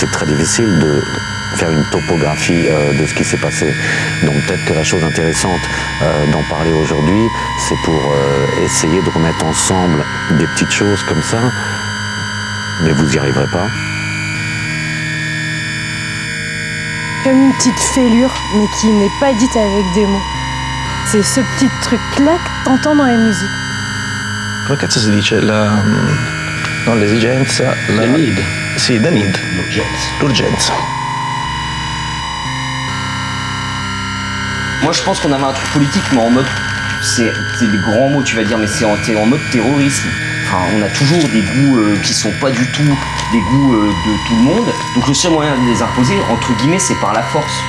c'est très difficile de faire une topographie de ce qui s'est passé. Donc peut-être que la chose intéressante d'en parler aujourd'hui, c'est pour essayer de remettre ensemble des petites choses comme ça, mais vous n'y arriverez pas. Comme une petite fêlure, mais qui n'est pas dite avec des mots. C'est ce petit truc-là que t'entends dans la musique. Come cazzo si dice non l'esigenza, The need. Sì, the need. L'urgenza. Moi, je pense qu'on avait un truc politique, mais en mode, c'est des grands mots, tu vas dire, mais t'es en mode terrorisme. Enfin, on a toujours des goûts qui sont pas du tout des goûts de tout le monde. Donc le seul moyen de les imposer, entre guillemets, c'est par la force.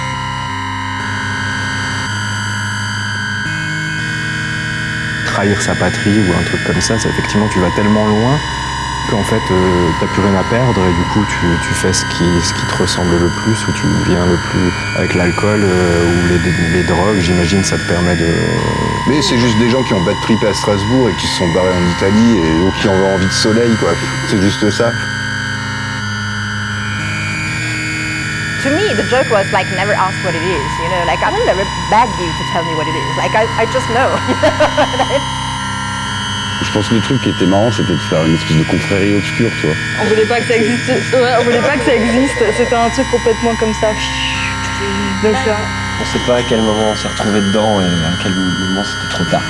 Trahir sa patrie ou un truc comme ça, c'est effectivement tu vas tellement loin qu'en fait t'as plus rien à perdre et du coup tu fais ce qui te ressemble le plus ou tu deviens le plus avec l'alcool ou les drogues, j'imagine ça te permet de... Mais c'est juste des gens qui ont bad trippé à Strasbourg et qui se sont barrés en Italie et qui ont envie de soleil quoi, c'est juste ça. To me, the joke was like, never ask what it is, you know, like I will never beg you to tell me what it is, like I just know. Je pense que le truc qui était marrant, c'était de faire une espèce de confrérie obscure, tu vois. On voulait pas que ça existe, ouais, on voulait pas que ça existe, c'était un truc complètement comme ça. Donc ça... On sait pas à quel moment on s'est retrouvé dedans et à quel moment c'était trop tard.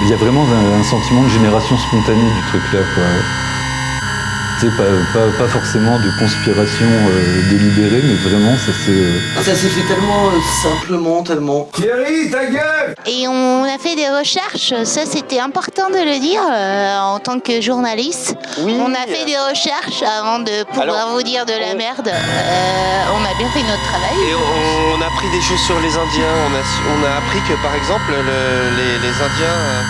Il y a vraiment un sentiment de génération spontanée du truc là, quoi. C'est pas forcément de conspiration délibérée, mais vraiment ça s'est fait tellement simplement, tellement... Thierry, ta gueule! Et on a fait des recherches, ça c'était important de le dire en tant que journaliste. Oui. On a fait des recherches avant de pouvoir vous dire de la merde. On a bien fait notre travail. Et on a appris des choses sur les Indiens. On a appris que par exemple les Indiens...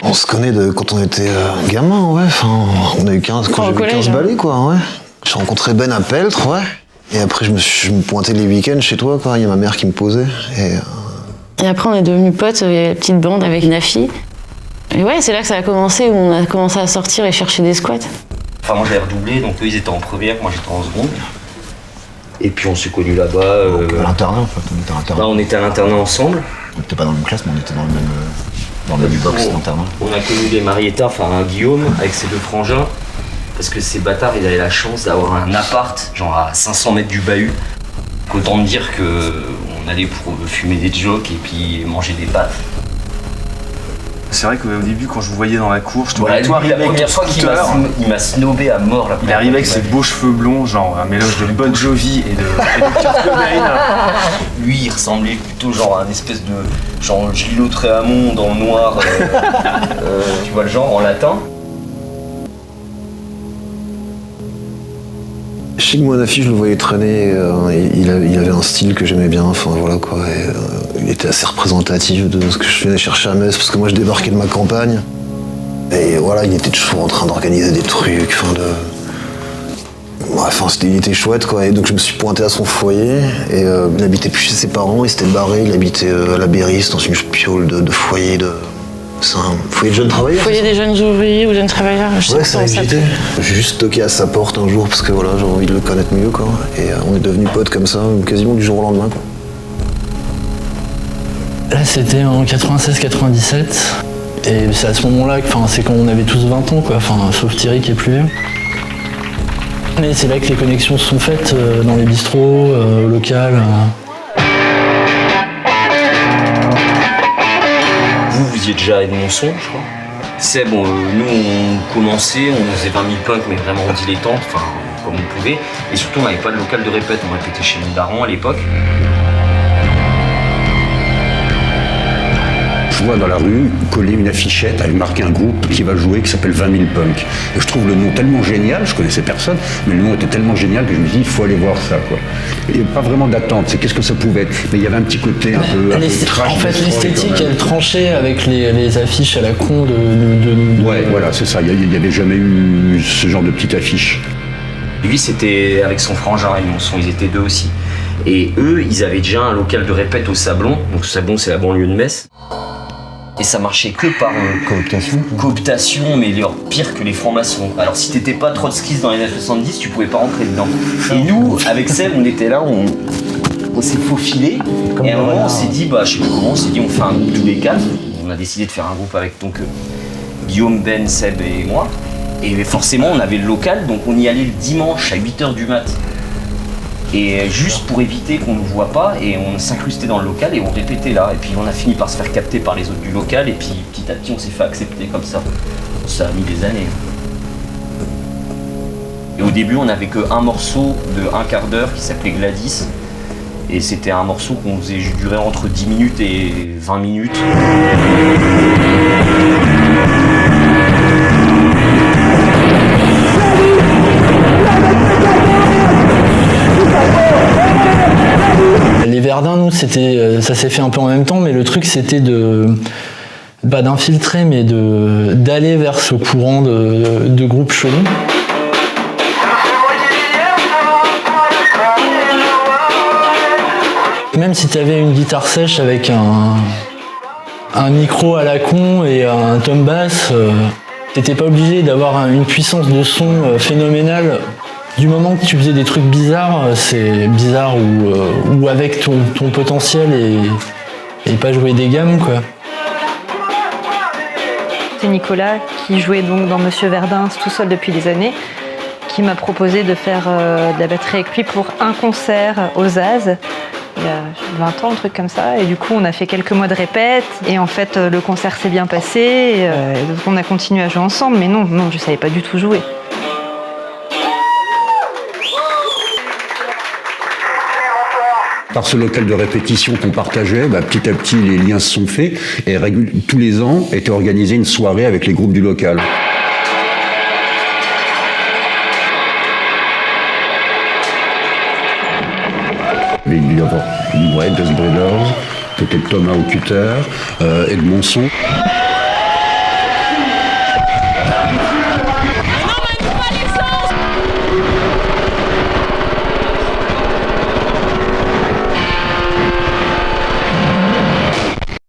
On se connaît de quand on était gamin, ouais. Enfin, on a eu 15, quand j'avais 15 balais, quoi, ouais. J'ai rencontré Ben à Peltre, ouais. Et après, je me pointais les week-ends chez toi, quoi. Il y a ma mère qui me posait. Et après, on est devenus potes, il y avait la petite bande avec Nafi. Et ouais, c'est là que ça a commencé, où on a commencé à sortir et chercher des squats. Enfin, moi j'avais redoublé, donc eux ils étaient en première, moi j'étais en seconde. Et puis on s'est connus là-bas. À l'internat, en fait, on était à l'internat. Bah, on était à l'internat ensemble. On n'était pas dans la même classe, mais on était dans le même box d'internat. On a connu les Marietta, enfin Guillaume, avec ses deux frangins. Parce que ces bâtards, ils avaient la chance d'avoir un appart, genre à 500 mètres du bahut. Autant me dire qu'on allait pour fumer des jokes et puis manger des pâtes. C'est vrai qu'au début, quand je vous voyais dans la cour, je te voyais la première fois qu'il m'a snobé à mort. Il arrivait avec ses beaux cheveux blonds, genre un mélange de Bon Jovi et de Kurt Cobain. Lui, il ressemblait plutôt genre à un espèce de genre Gilles Tréhamon dans le noir, tu vois le genre, en latin. Je sais que moi, Nafi, je le voyais traîner, il avait un style que j'aimais bien, enfin voilà quoi. Il était assez représentatif de ce que je venais chercher à Metz, parce que moi je débarquais de ma campagne. Et voilà, il était toujours en train d'organiser des trucs, il était chouette quoi. Et donc je me suis pointé à son foyer, et il habitait plus chez ses parents, il s'était barré, il habitait à la Béris, dans une piole de foyer de... C'est un foyer de jeunes travailleurs. Foyer des jeunes ouvriers ou jeunes travailleurs, je sais ouais, pas ça comment ça s'appelle. J'ai juste toqué à sa porte un jour parce que voilà, j'ai envie de le connaître mieux quoi. Et on est devenus potes comme ça, quasiment du jour au lendemain quoi. Là c'était en 96-97 et c'est à ce moment-là que c'est quand on avait tous 20 ans quoi, sauf Thierry qui est plus vieux. Et c'est là que les connexions se sont faites dans les bistrots, au local. Vous y êtes déjà à Edmondson, je crois. C'est bon, nous on commençait, on faisait 20 000 punks, mais vraiment dilettantes, comme on pouvait. Et surtout, on n'avait pas de local de répète, on répétait chez nos darons à l'époque. Je je vois dans la rue coller une affichette avec marqué un groupe qui va jouer qui s'appelle 20 000 Punk. Et je trouve le nom tellement génial, je connaissais personne, mais le nom était tellement génial que je me dis il faut aller voir ça, quoi. Il n'y a pas vraiment d'attente, c'est qu'est-ce que ça pouvait être. Mais il y avait un petit côté un peu trash. En fait, l'esthétique, elle tranchait avec les affiches à la con de... Ouais, voilà, c'est ça. Il n'y avait jamais eu ce genre de petite affiche. Lui, c'était avec son frangin et Monson, ils étaient deux aussi. Et eux, ils avaient déjà un local de répète au Sablon. Donc Sablon, c'est la banlieue de Metz. Et ça marchait que par cooptation, mais pire que les francs-maçons. Alors si t'étais pas trotskiste dans les années 70, tu pouvais pas rentrer dedans. Et nous, avec Seb, on était là, on s'est faufilé. Et à un moment, on s'est dit, je sais plus comment, on s'est dit, on fait un groupe tous les quatre. On a décidé de faire un groupe avec donc Guillaume, Ben, Seb et moi. Et forcément, on avait le local, donc on y allait le dimanche à 8h du mat'. Et juste pour éviter qu'on ne nous voit pas, et on s'incrustait dans le local et on répétait là. Et puis on a fini par se faire capter par les autres du local, et puis petit à petit on s'est fait accepter comme ça. Ça a mis des années. Et au début on n'avait qu'un morceau de 1/4 d'heure qui s'appelait Gladys. Et c'était un morceau qu'on faisait durer entre 10 minutes et 20 minutes. Les Verdun, nous, ça s'est fait un peu en même temps, mais le truc, c'était d'infiltrer, mais d'aller vers ce courant de groupe chelou. Même si tu avais une guitare sèche avec un micro à la con et un tom bass, t'étais pas obligé d'avoir une puissance de son phénoménale. Du moment que tu faisais des trucs bizarres, c'est bizarre ou avec ton potentiel et pas jouer des gammes, quoi. C'est Nicolas qui jouait donc dans Monsieur Verdun tout seul depuis des années, qui m'a proposé de faire de la batterie avec lui pour un concert au Zaz. Il y a 20 ans, un truc comme ça, et du coup on a fait quelques mois de répète, et en fait le concert s'est bien passé, et donc on a continué à jouer ensemble, mais non, je savais pas du tout jouer. Par ce local de répétition qu'on partageait, petit à petit les liens se sont faits, et tous les ans était organisée une soirée avec les groupes du local. Il y avait Dust Brothers, peut-être Thomas au Cutter, Ed Monson.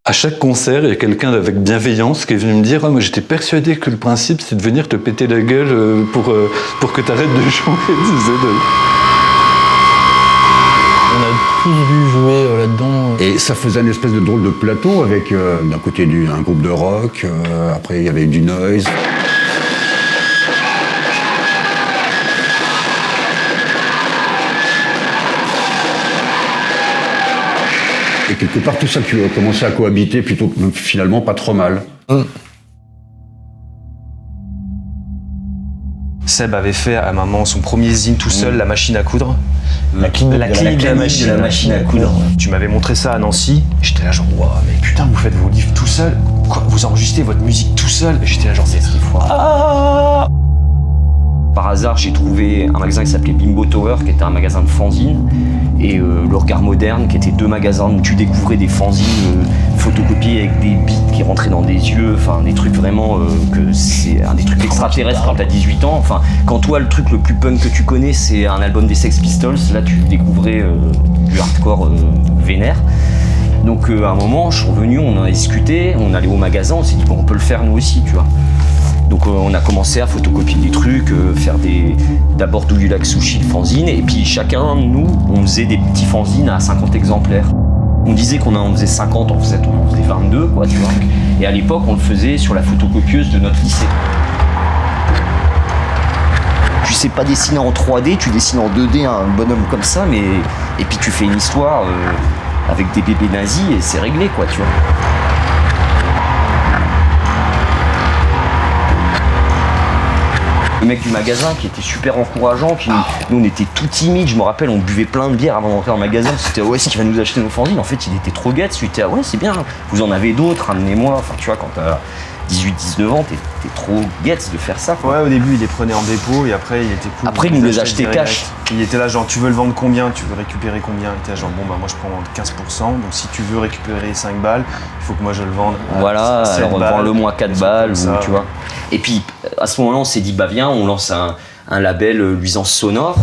À chaque concert, il y a quelqu'un avec bienveillance qui est venu me dire moi j'étais persuadé que le principe c'est de venir te péter la gueule pour que tu arrêtes de jouer. On a tous dû jouer là-dedans. Et ça faisait une espèce de drôle de plateau avec d'un côté un groupe de rock, après il y avait du noise. Et quelque part, tout ça qui a commencé à cohabiter plutôt finalement pas trop mal. Seb avait fait à un moment son premier zine tout seul, la machine à coudre. La clinique de la machine à coudre. Tu m'avais montré ça à Nancy, et j'étais là genre wow, mais putain vous faites vos livres tout seul, quoi, vous enregistrez votre musique tout seul, et j'étais là genre c'est Par hasard, j'ai trouvé un magasin qui s'appelait Bimbo Tower, qui était un magasin de fanzines, et Le Regard Moderne, qui étaient deux magasins où tu découvrais des fanzines photocopiés avec des bits qui rentraient dans des yeux, enfin des trucs vraiment que c'est des trucs extraterrestres quand t'as 18 ans. Enfin, quand toi le truc le plus punk que tu connais c'est un album des Sex Pistols, là tu découvrais du hardcore vénère. Donc à un moment, je suis revenu, on en a discuté, on allait au magasin, on s'est dit bon, on peut le faire nous aussi, tu vois. Donc on a commencé à photocopier des trucs, faire d'abord Do You Like Sushi, le fanzine, et puis chacun de nous, on faisait des petits fanzines à 50 exemplaires. On disait qu'on en faisait 50, en fait on en faisait 22, quoi, tu vois. Et à l'époque, on le faisait sur la photocopieuse de notre lycée. Tu sais pas dessiner en 3D, tu dessines en 2D un bonhomme comme ça, mais et puis tu fais une histoire avec des bébés nazis et c'est réglé, quoi, tu vois. Le mec du magasin qui était super encourageant, nous on était tout timides, je me rappelle, on buvait plein de bière avant d'entrer dans le magasin, c'était ouais, c'est qui va nous acheter nos fanzines. En fait, il était trop guette, il était ah ouais, c'est bien, vous en avez d'autres, amenez-moi. Enfin, tu vois, quand t'as 18-19 ans, t'es trop guette de faire ça, quoi. Ouais, au début, il les prenait en dépôt et après, il était cool. Après, il nous les achetait cash. Il était là, genre, tu veux le vendre combien? Tu veux récupérer combien? Il était là, genre, bon, bah, moi, je prends 15%. Donc, si tu veux récupérer 5 balles, il faut que moi, je le vende. Voilà, alors vends-le-moi 4 balles, ou ça, tu vois. Et puis, à ce moment-là, on s'est dit, bah, viens, on lance un label Luisance Sonore.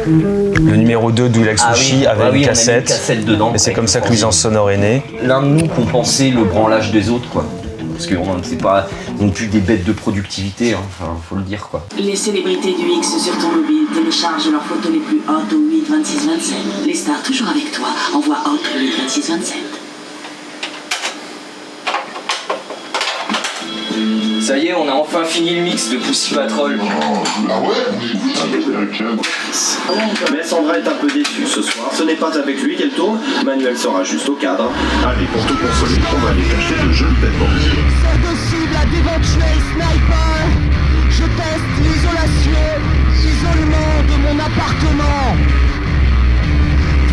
Le numéro 2 d'Oulax Sushi avait une cassette dedans. Et c'est comme ça que Luisance Sonore est née. L'un de nous compensait le branlage des autres, quoi. Parce qu'on n'est pas non plus des bêtes de productivité, hein. Enfin, faut le dire, quoi. Les célébrités du X sur ton mobile téléchargent leurs photos les plus hautes au 8 26 27. Les stars toujours avec toi envoient hot 8 26 27. Ça y est, on a enfin fini le mix de Pussy Patrol. Ah ouais? Mais Sandra est un peu déçue ce soir. Ce n'est pas avec lui qu'elle tourne. Manuel sera juste au cadre. Allez, pour te consoler, on va aller t'acheter de jeunes bêtes. Sors de cible à d'éventuels snipers. Je teste l'isolation, isolement de mon appartement.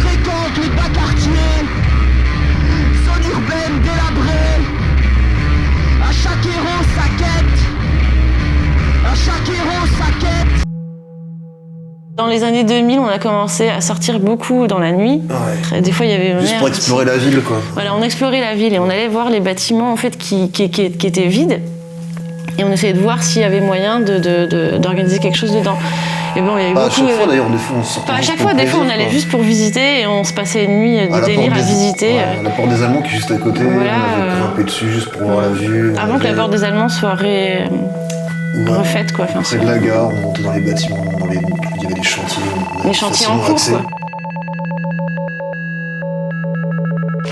Fréquente les bas quartiers, zone urbaine délabrée. À chaque héros sa quête. À chaque héros sa quête. Dans les années 2000, on a commencé à sortir beaucoup dans la nuit. Ouais. Des fois, il y avait juste pour explorer la ville, quoi. Voilà, on explorait la ville et on allait voir les bâtiments en fait qui étaient vides. Et on essayait de voir s'il y avait moyen d'organiser quelque chose dedans. Et bon, il y a eu pas beaucoup. À chaque fois, d'ailleurs, des fois, on sortait. Pas à chaque fois, des fois, on allait juste pour visiter et on se passait une nuit de délire à visiter. Ouais, la porte des Allemands qui est juste à côté, voilà, on avait grimpé dessus juste pour voir la vue. Avant que la porte des Allemands soit refaite, quoi. Enfin, près de la gare, on montait dans les bâtiments, il y avait des chantiers. Les chantiers en cours, quoi.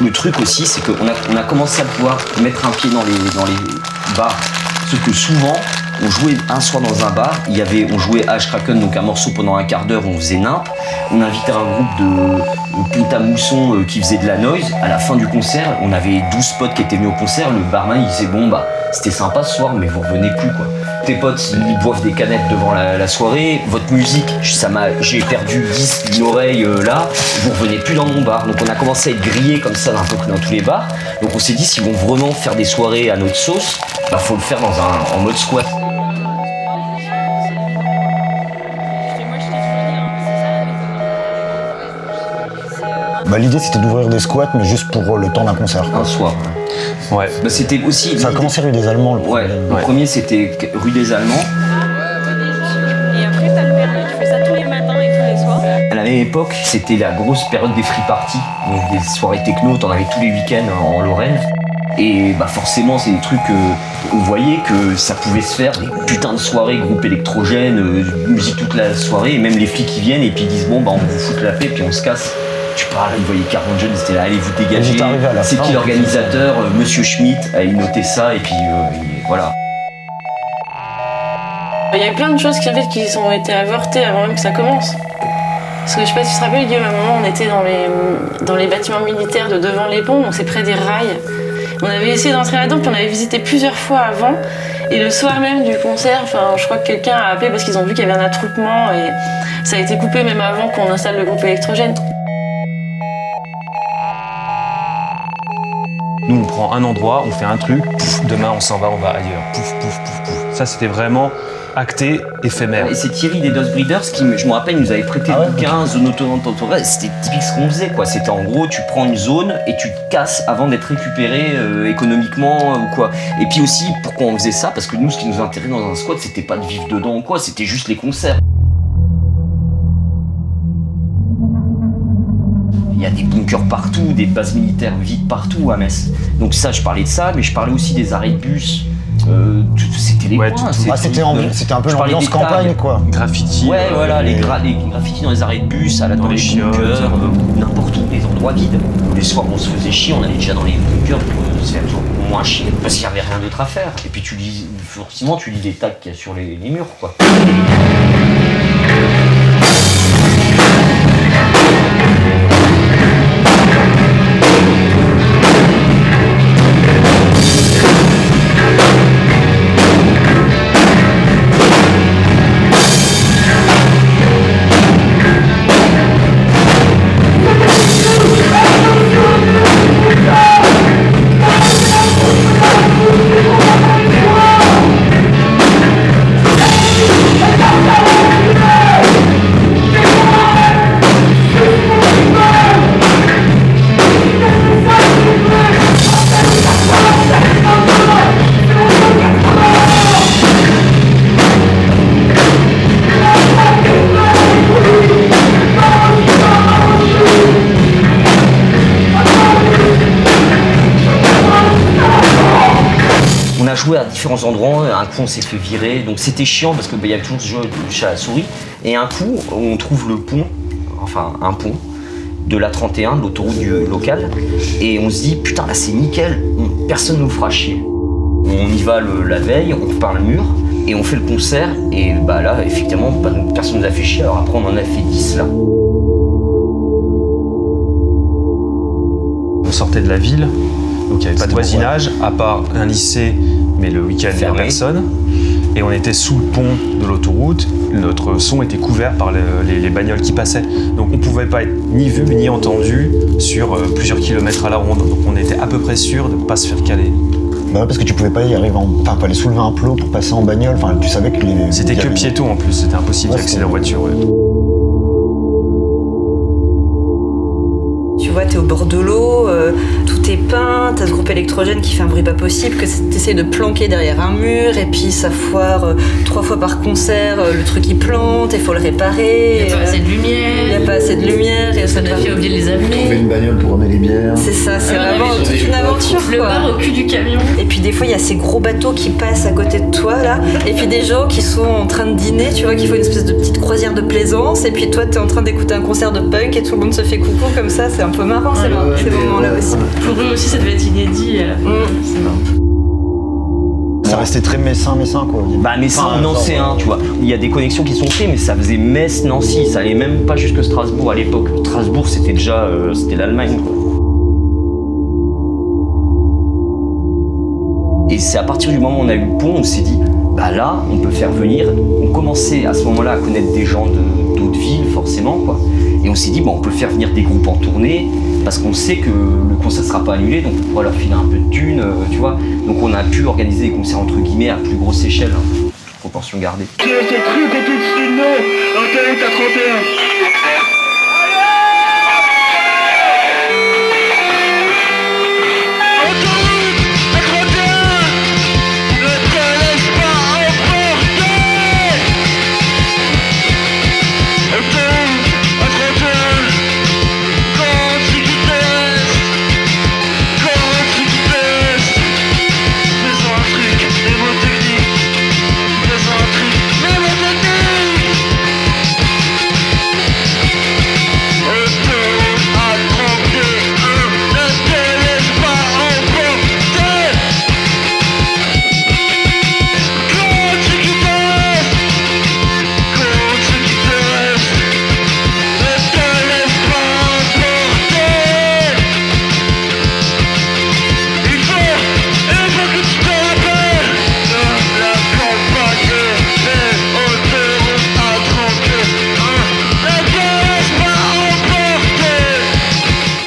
Le truc aussi, c'est qu'on a commencé à pouvoir mettre un pied dans les bars. Sauf que souvent, on jouait un soir dans un bar, on jouait H Kraken, donc un morceau pendant un quart d'heure, on faisait nimp. On invitait un groupe de potes à mousson qui faisait de la noise. À la fin du concert, on avait 12 potes qui étaient venus au concert. Le barman, il disait bon bah c'était sympa ce soir, mais vous revenez plus, quoi. Tes potes, ils boivent des canettes devant la soirée. Votre musique, j'ai perdu 10 d'une oreille là. Vous revenez plus dans mon bar. Donc on a commencé à être grillés comme ça à peu près dans tous les bars. Donc on s'est dit si vont vraiment faire des soirées à notre sauce, bah faut le faire en mode squat. Bah, l'idée c'était d'ouvrir des squats, mais juste pour le temps d'un concert. Un soir. Ouais. Bah, c'était aussi. Ça a commencé rue des Allemands. Le premier c'était rue des Allemands. Et après t'as le permis, tu fais ça tous les matins et tous les soirs. À la même époque, c'était la grosse période des free parties, donc des soirées techno, t'en avais tous les week-ends en Lorraine. Et bah forcément, c'est des trucs on voyait que ça pouvait se faire, des putains de soirées, groupes électrogènes, musique toute la soirée, et même les flics qui viennent et puis ils disent bon bah on vous fout la paix puis on se casse. Tu parles, ils voyaient 40 jeunes, ils étaient là, allez vous dégager. C'est qui l'organisateur, Monsieur Schmitt, il notait ça et puis voilà. Il y a eu plein de choses qui ont été avortées avant même que ça commence. Parce que je sais pas si tu te rappelles, Guillaume, à un moment on était dans les bâtiments militaires de devant les ponts, donc c'est près des rails. On avait essayé d'entrer là-dedans, puis on avait visité plusieurs fois avant. Et le soir même du concert, je crois que quelqu'un a appelé parce qu'ils ont vu qu'il y avait un attroupement et ça a été coupé même avant qu'on installe le groupe électrogène. Nous, on prend un endroit, on fait un truc, pouf, demain on s'en va, on va ailleurs. Pouf, pouf, pouf, pouf. Ça, c'était vraiment acté, éphémère. Et c'est Thierry des Dust Breeders qui, je me rappelle, il nous avait prêté le bouquin Zone Autonome Temporelle. C'était typique ce qu'on faisait, quoi. C'était en gros, tu prends une zone et tu te casses avant d'être récupéré économiquement ou quoi. Et puis aussi, pourquoi on faisait ça? Parce que nous, ce qui nous intéressait dans un squat, c'était pas de vivre dedans ou quoi, c'était juste les concerts. Il y a des bunkers partout, des bases militaires vides partout à Metz. Donc ça, je parlais de ça, mais je parlais aussi des arrêts de bus. C'était les coins. C'était un peu l'ambiance campagne, quoi. Graffiti. Ouais, voilà, les graffitis dans les arrêts de bus, dans les bunkers, n'importe où, des endroits vides. Les soirs, on se faisait chier, on allait déjà dans les bunkers pour se faire moins chier, parce qu'il n'y avait rien d'autre à faire. Et puis forcément, tu lis les tags qu'il y a sur les murs, quoi. joué à différents endroits. Un coup, on s'est fait virer. Donc c'était chiant parce qu'il y a toujours ce jeu de chat à la souris. Et un coup, on trouve le pont, enfin un pont, de la 31, de l'autoroute locale. Et on se dit, putain, là c'est nickel, personne ne nous fera chier. On y va la veille, on repeint le mur. Et on fait le concert. Et bah là, effectivement, personne ne nous a fait chier. Alors après, on en a fait 10 là. On sortait de la ville, donc il n'y avait pas de voisinage, à part un lycée, mais le week-end, il n'y avait personne. Et on était sous le pont de l'autoroute, notre son était couvert par les bagnoles qui passaient. Donc on ne pouvait pas être ni vu ni entendu sur plusieurs kilomètres à la ronde. Donc on était à peu près sûr de ne pas se faire caler. Bah ouais, parce que tu pouvais pas y arriver enfin, pas aller soulever un plot pour passer en bagnole, enfin, tu savais que les... C'était que piéton en plus, c'était impossible d'y accéder en voiture. Ouais. Tu vois, t'es au bord de l'eau, tout est peint, t'as ce groupe électrogène qui fait un bruit pas possible, que t'essayes de planquer derrière un mur, et puis ça foire 3 fois par concert, le truc il plante, il faut le réparer. Il n'y a pas assez de lumière. Il n'y a pas assez de lumière. Et ça a fait oublier de les amener. Trouver une bagnole pour ramener les bières. C'est ça, c'est vraiment toute une aventure. Le bar au cul du camion. Et puis des fois, il y a ces gros bateaux qui passent à côté de toi, là, et puis des gens qui sont en train de dîner, tu vois, qui font une espèce de petite croisière de plaisance, et puis toi, t'es en train d'écouter un concert de punk, et tout le monde se fait coucou comme ça, c'est un peu marrant, ces moments-là aussi. Pour eux aussi, ça devait être inédit. C'est marrant. Ça restait très messin quoi. Bah Messin, nancéen, tu vois. Il y a des connexions qui sont faites, mais ça faisait Metz-Nancy, ça allait même pas jusque Strasbourg à l'époque. Strasbourg, c'était déjà c'était l'Allemagne, quoi. Et c'est à partir du moment où on a eu le pont, on s'est dit, bah là, on peut faire venir. On commençait à ce moment-là à connaître des gens d'autres villes, forcément, quoi. Et on s'est dit, bon, on peut faire venir des groupes en tournée, parce qu'on sait que le concert ne sera pas annulé, donc on pourra leur filer un peu de thunes, tu vois. Donc on a pu organiser des concerts entre guillemets à plus grosse échelle, hein, proportion gardée. Qui est ce truc au-dessus de nous? Antenne 31.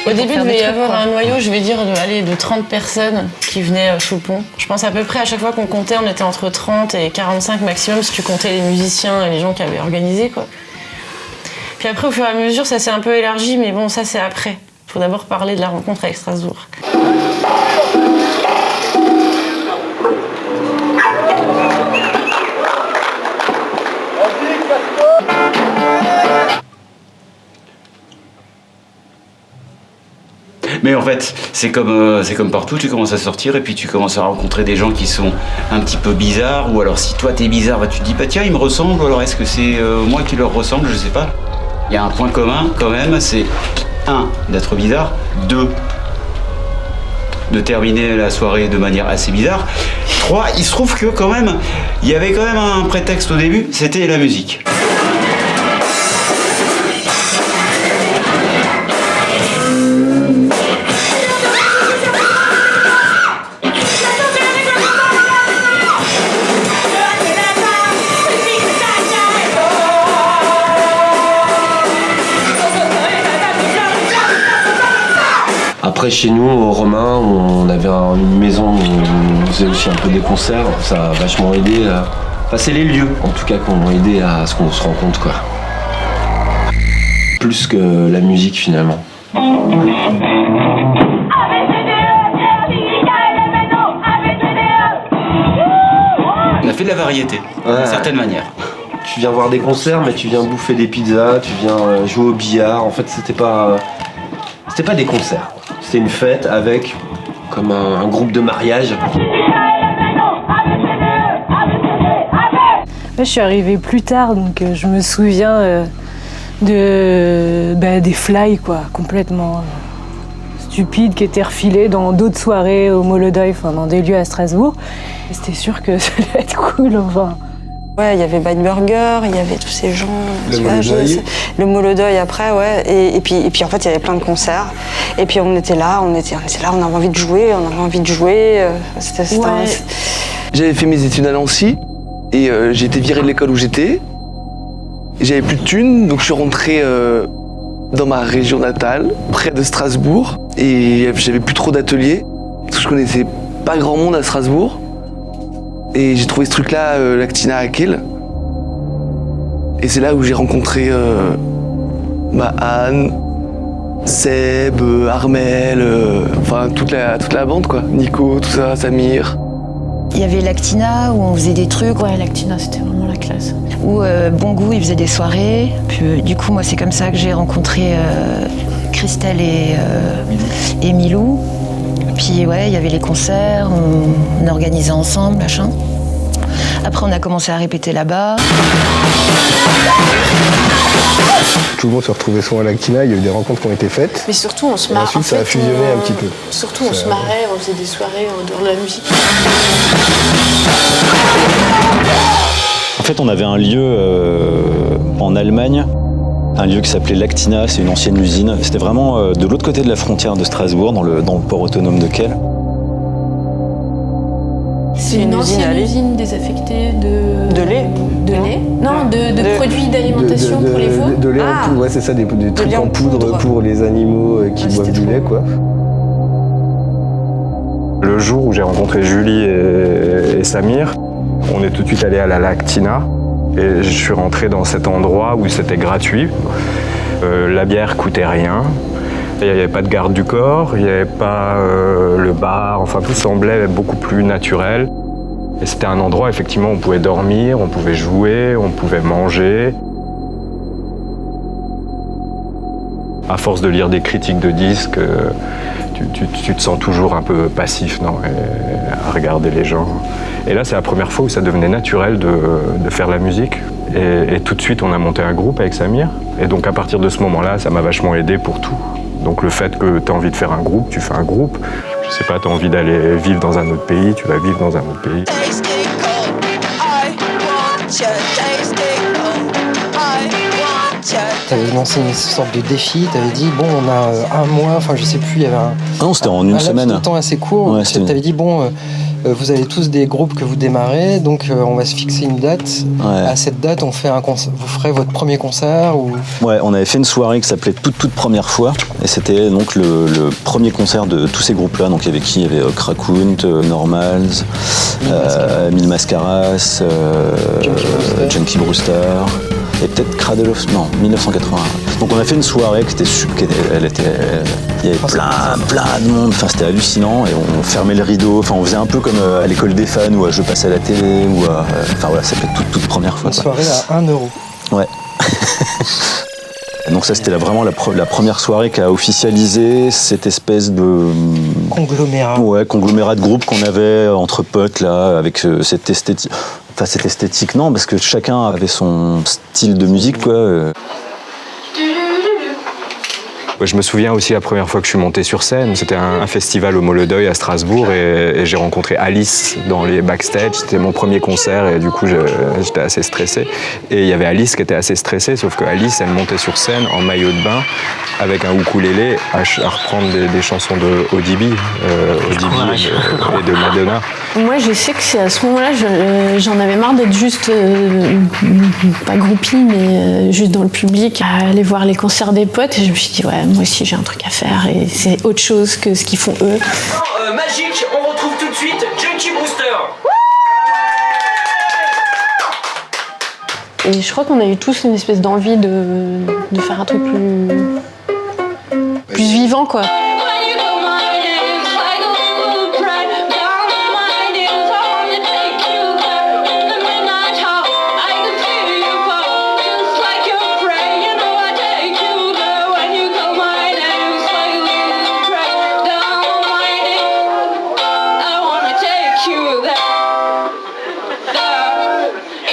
Au début, il devait y avoir un noyau, je vais dire, de 30 personnes qui venaient sous le pont. Je pense à peu près à chaque fois qu'on comptait, on était entre 30 et 45 maximum si tu comptais les musiciens et les gens qui avaient organisé, quoi. Puis après, au fur et à mesure, ça s'est un peu élargi, mais bon, ça c'est après. Il faut d'abord parler de la rencontre avec Strasbourg. Mais en fait, c'est comme partout, tu commences à sortir et puis tu commences à rencontrer des gens qui sont un petit peu bizarres, ou alors si toi t'es bizarre, bah, tu te dis bah tiens, ils me ressemblent, ou alors est-ce que c'est moi qui leur ressemble, je sais pas. Il y a un point commun quand même, c'est 1, d'être bizarre, 2, de terminer la soirée de manière assez bizarre, 3, il se trouve que quand même, il y avait quand même un prétexte au début, c'était la musique. Après, chez nous, au Romain, on avait une maison où on faisait aussi un peu des concerts. Ça a vachement aidé. Enfin, c'est les lieux, en tout cas, qui ont aidé à ce qu'on se rencontre, quoi. Plus que la musique, finalement. On a fait de la variété, d'une certaine manière. Tu viens voir des concerts, mais tu viens bouffer des pizzas, tu viens jouer au billard. En fait, c'était pas des concerts. C'était une fête avec comme un groupe de mariage. je suis arrivée plus tard, donc je me souviens des fly, quoi, complètement stupides, qui étaient refilés dans d'autres soirées au Molodeuil, enfin dans des lieux à Strasbourg. Et c'était sûr que ça allait être cool, enfin. Ouais, il y avait Bite Burger, il y avait tous ces gens. Le Molodeuil après, ouais. Et puis en fait, il y avait plein de concerts. Et puis on était là, on avait envie de jouer, J'avais fait mes études à Nancy et j'ai été viré de l'école où j'étais. J'avais plus de thunes, donc je suis rentré dans ma région natale, près de Strasbourg. Et j'avais plus trop d'ateliers, parce que je connaissais pas grand monde à Strasbourg. Et j'ai trouvé ce truc-là, l'Actina à Kiel. Et c'est là où j'ai rencontré Anne, Seb, Armel, enfin toute la bande, quoi. Nico, tout ça, Samir. Il y avait l'Actina où on faisait des trucs. Ouais, l'Actina, c'était vraiment la classe. Où Bon Goût, il faisait des soirées. Puis, du coup, moi, c'est comme ça que j'ai rencontré Christelle et Milou. Puis, ouais, il y avait les concerts, on organisait ensemble, machin. Après, on a commencé à répéter là-bas. Tout le monde se retrouvait souvent à l'Actina, il y a eu des rencontres qui ont été faites. Mais surtout, on se marrait. Ensuite, ça a fusionné un petit peu. Surtout, on se marrait, on faisait des soirées en dehors de la musique. En fait, on avait un lieu en Allemagne, un lieu qui s'appelait l'Actina, c'est une ancienne usine. C'était vraiment de l'autre côté de la frontière de Strasbourg, dans le port autonome de Kiel. C'est une ancienne usine désaffectée de lait. De lait. Non, de produits d'alimentation pour les veaux. De lait en poudre, ouais, c'est ça, des trucs en poudre pour les animaux qui boivent du lait, quoi. Le jour où j'ai rencontré Julie et Samir, on est tout de suite allé à la Lactina et je suis rentré dans cet endroit où c'était gratuit. La bière coûtait rien. Il n'y avait pas de garde du corps, il n'y avait pas le bar, enfin tout semblait beaucoup plus naturel. Et c'était un endroit effectivement où on pouvait dormir, on pouvait jouer, on pouvait manger. À force de lire des critiques de disques, tu te sens toujours un peu passif, non, à regarder les gens. Et là, c'est la première fois où ça devenait naturel de faire la musique. Et tout de suite, on a monté un groupe avec Samir. Et donc à partir de ce moment-là, ça m'a vachement aidé pour tout. Donc le fait que tu as envie de faire un groupe, tu fais un groupe. Je sais pas, tu as envie d'aller vivre dans un autre pays, tu vas vivre dans un autre pays. Tu avais lancé une sorte de défi, tu avais dit, bon, on a un mois, enfin je sais plus, il y avait un... Non, c'était en une semaine. Un temps assez court, Ouais, tu avais dit, bon, vous avez tous des groupes que vous démarrez, donc on va se fixer une date. Ouais. À cette date, on fait vous ferez votre premier concert ou... Ouais, on avait fait une soirée qui s'appelait toute première fois, et c'était donc le premier concert de tous ces groupes-là. Donc il y avait qui? Il y avait Krakunt, Normals, Mille Mascaras, Junkie Brewster, et peut-être Cradle of... Non, 1980. Donc on a fait une soirée qui était super... Il y avait plein de monde, enfin c'était hallucinant, et on fermait le rideau, enfin on faisait un peu comme à l'école des fans, ou à Je passe à la télé, ou à... Enfin voilà, ça fait toute première fois. Une soirée à 1 €. Ouais. Donc ça, c'était vraiment la première soirée qui a officialisé cette espèce de... Conglomérat. Ouais, conglomérat de groupe qu'on avait entre potes, là, avec cette esthétique... Enfin, cette esthétique, non, parce que chacun avait son style de musique, quoi. Je me souviens aussi la première fois que je suis monté sur scène, c'était un festival au Molodeuil à Strasbourg et j'ai rencontré Alice dans les backstage. C'était mon premier concert et du coup j'étais assez stressé. Et il y avait Alice qui était assez stressée, sauf que Alice elle montait sur scène en maillot de bain avec un ukulélé à reprendre des chansons de Odibi et de Madonna. Moi je sais que c'est à ce moment-là, j'en avais marre d'être juste, pas groupie, mais juste dans le public, à aller voir les concerts des potes et je me suis dit ouais, moi aussi j'ai un truc à faire et c'est autre chose que ce qu'ils font eux. Magique, on retrouve tout de suite Junkie Brewster. Et je crois qu'on a eu tous une espèce d'envie de faire un truc plus vivant, quoi.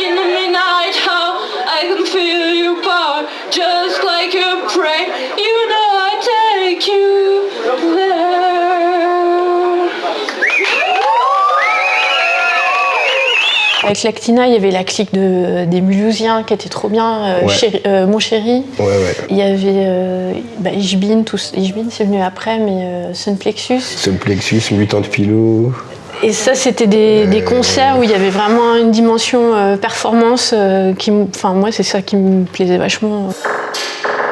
In the midnight avec l'Actina, il y avait la clique des Mulhousiens qui était trop bien, Mon Chéri. Il y avait Ishbin, Ishbin c'est venu après, mais Sunplexus. Sunplexus, Mutant Pillow. Et ça, c'était des concerts où il y avait vraiment une dimension performance moi, c'est ça qui me plaisait vachement.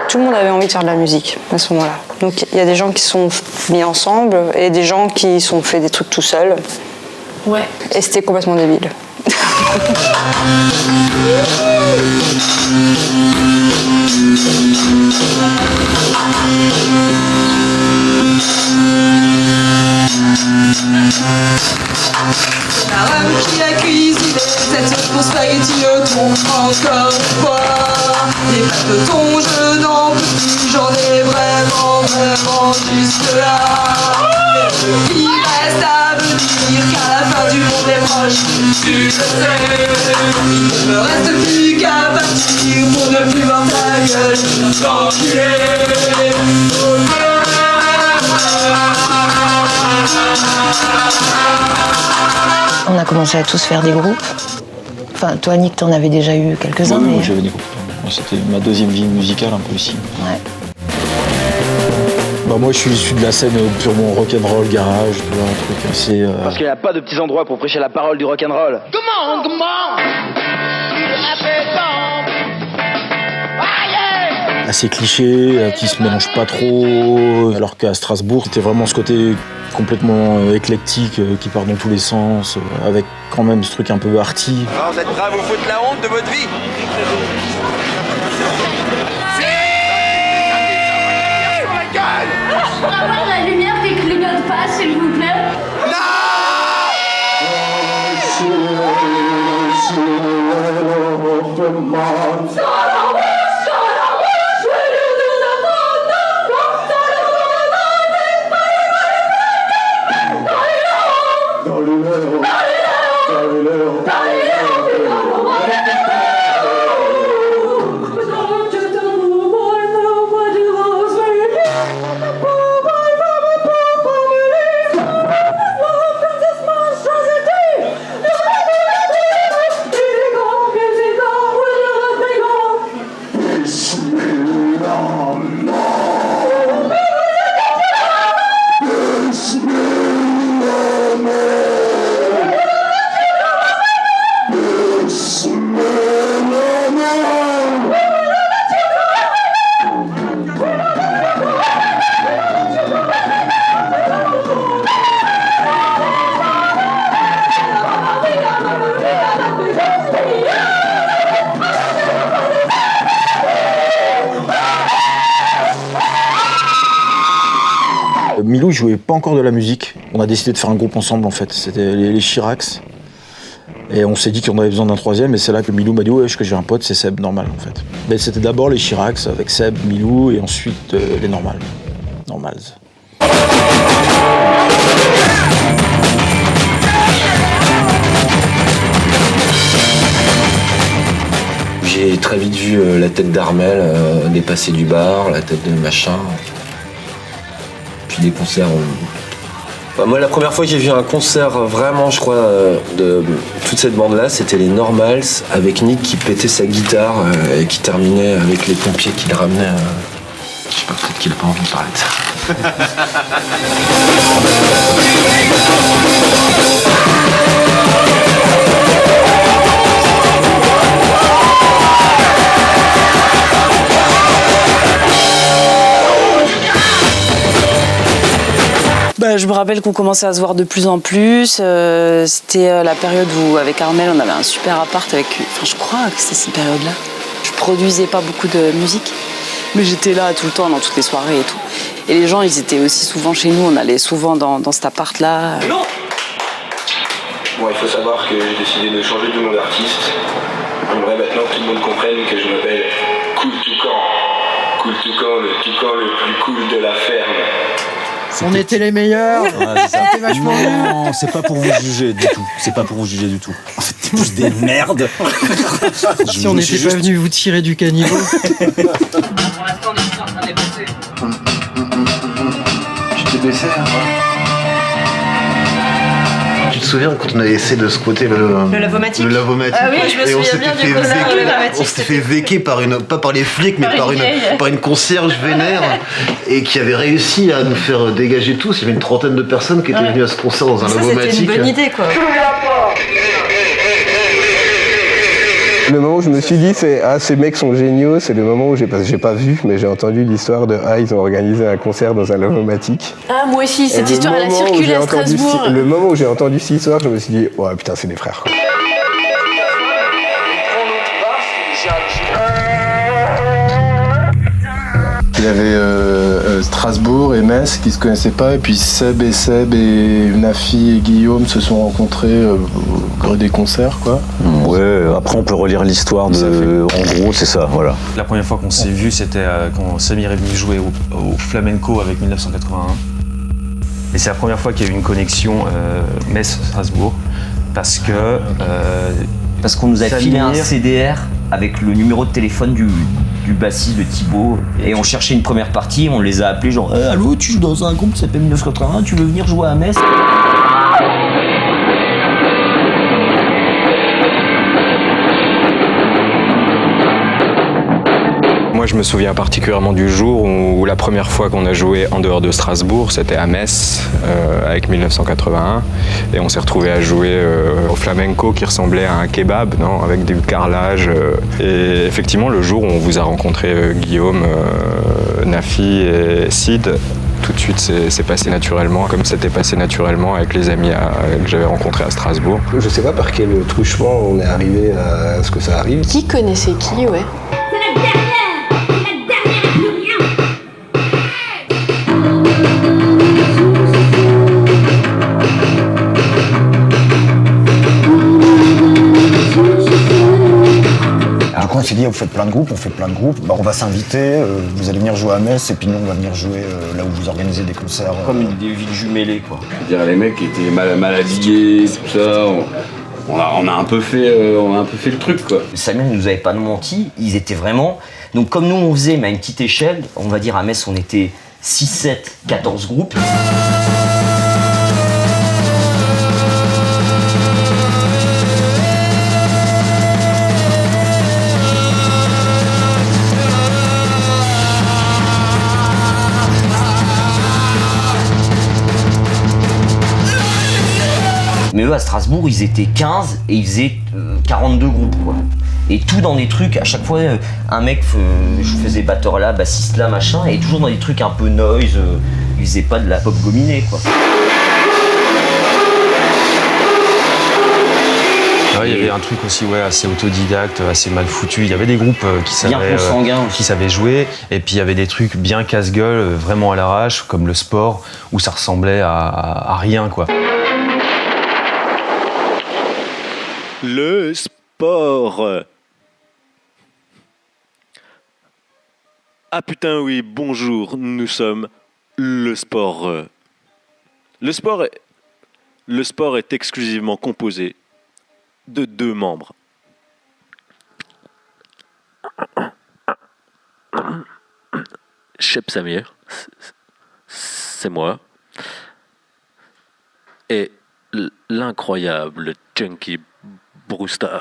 Tout le monde avait envie de faire de la musique à ce moment-là. Donc il y a des gens qui se sont mis ensemble et des gens qui se sont fait des trucs tout seuls. Ouais. Et c'était complètement débile. La rame qui a cuisiné cette sauce pour spaghetti au thon, encore une fois. Des pâtes de thon, je n'en peux plus, j'en ai vraiment jusque là. Il reste à venir car la fin du monde est proche, tu le sais. Il ne me reste plus qu'à partir pour ne plus voir ta gueule, t'enculer. On a commencé à tous faire des groupes. Enfin, toi, Nick, t'en avais déjà eu quelques-uns. Oui, j'avais des groupes. C'était ma deuxième vie musicale un peu ici. Ouais. Moi, je suis issu de la scène purement rock'n'roll, garage, tu vois, un truc assez... Parce qu'il n'y a pas de petits endroits pour prêcher la parole du rock'n'roll. Come on! Assez cliché, qui se mélange pas trop, alors qu'à Strasbourg, c'était vraiment ce côté complètement éclectique, qui part dans tous les sens, avec quand même ce truc un peu arty. Alors, vous êtes prêts à vous foutre la honte de votre vie? Je pourrais avoir la lumière qui clignote pas, s'il vous plaît? Milou, il jouait pas encore de la musique. On a décidé de faire un groupe ensemble, en fait. C'était les Chiracs. Et on s'est dit qu'on avait besoin d'un troisième, et c'est là que Milou m'a dit ouais, que j'ai un pote, c'est Seb Normal, en fait. Mais c'était d'abord les Chiracs avec Seb, Milou, et ensuite les Normals. J'ai très vite vu la tête d'Armel dépasser du bar, la tête de machin. Puis des concerts. Moi, la première fois que j'ai vu un concert vraiment, je crois, de toute cette bande-là, c'était les Normals avec Nick qui pétait sa guitare et qui terminait avec les pompiers qui le ramenaient. Je sais pas, peut-être qu'il a pas envie de parler de ça. Je me rappelle qu'on commençait à se voir de plus en plus. C'était la période où, avec Armel, on avait un super appart avec... Enfin, je crois que c'était cette période-là. Je produisais pas beaucoup de musique, mais j'étais là tout le temps, dans toutes les soirées et tout. Et les gens, ils étaient aussi souvent chez nous. On allait souvent dans cet appart-là. Non. Bon, il faut savoir que j'ai décidé de changer de nom d'artiste. J'aimerais maintenant que tout le monde comprenne que je m'appelle Cool Toucan. Cool Toucan, le toucan le plus cool de la ferme. On était les meilleurs. Ouais, C'était vachement bien. Non, c'est pas pour vous juger du tout. C'est pas pour vous juger du tout. En fait, t'es tous des merdes. Si on n'était pas venu vous tirer du caniveau. Pour l'instant, les gens sont en train de les baisser. Tu t'es baissé, hein? Tu te souviens quand on avait essayé de squatter le lavomatique. Le lavomatique. Ah oui, je me souviens bien du concert au lavomatique. On s'était fait véquer pas par les flics, mais par une concierge vénère et qui avait réussi à nous faire dégager tous. Il y avait une trentaine de personnes qui étaient venues à ce concert dans un lavomatique. C'était une bonne idée, quoi. Le moment où je me suis dit, ces mecs sont géniaux, c'est le moment où j'ai pas vu, mais j'ai entendu l'histoire de ils ont organisé un concert dans un lavomatique. Ah, moi aussi, cette histoire, elle a circulé à Strasbourg. Le moment où j'ai entendu cette histoire, je me suis dit, ouais, putain, c'est des frères, quoi. Il y avait Strasbourg et Metz qui se connaissaient pas, et puis Seb et Nafi et Guillaume se sont rencontrés au gré des concerts, quoi. Ouais, après on peut relire l'histoire en gros c'est ça, voilà. La première fois qu'on s'est vu, c'était quand Samir est venu jouer au Flamenco avec 1981. Et c'est la première fois qu'il y a eu une connexion Metz-Strasbourg, parce qu'on nous a filé un CDR avec le numéro de téléphone du bassiste de Thibaut, et on cherchait une première partie, on les a appelés genre allô, tu joues dans un groupe qui s'appelle 1981, tu veux venir jouer à Metz? Moi, je me souviens particulièrement du jour où la première fois qu'on a joué en dehors de Strasbourg, c'était à Metz, avec 1981. Et on s'est retrouvés à jouer au flamenco qui ressemblait à un kebab, non, avec du carrelage. Et effectivement, le jour où on vous a rencontré Guillaume, Nafi et Sid, tout de suite, c'est passé naturellement, comme c'était passé naturellement avec les amis que j'avais rencontrés à Strasbourg. Je sais pas par quel truchement on est arrivé à ce que ça arrive. Qui connaissait qui, ouais? On s'est dit, vous faites plein de groupes, on fait plein de groupes, on va s'inviter, vous allez venir jouer à Metz et puis nous on va venir jouer là où vous organisez des concerts. Comme des villes jumelées, quoi. Je veux dire, les mecs étaient mal habillés, tout ça. On a un peu fait le truc, quoi. Samir ne nous avait pas menti, ils étaient vraiment. Donc comme nous on faisait, mais à une petite échelle, on va dire à Metz on était 6, 7, 14 groupes. Mais eux, à Strasbourg, ils étaient 15 et ils faisaient 42 groupes, quoi. Et tout dans des trucs, à chaque fois, un mec, je faisais batteur là, bassiste là, machin, et toujours dans des trucs un peu noise, ils faisaient pas de la pop gominée, quoi. Ouais, il y avait un truc aussi assez autodidacte, assez mal foutu. Il y avait des groupes qui savaient jouer, et puis il y avait des trucs bien casse-gueule, vraiment à l'arrache, comme le sport, où ça ressemblait à rien, quoi. Le sport. Ah putain oui, bonjour, nous sommes le sport. Le sport est exclusivement composé de 2 membres. Cheb Samir, c'est moi. Et l'incroyable Junkie Brewster.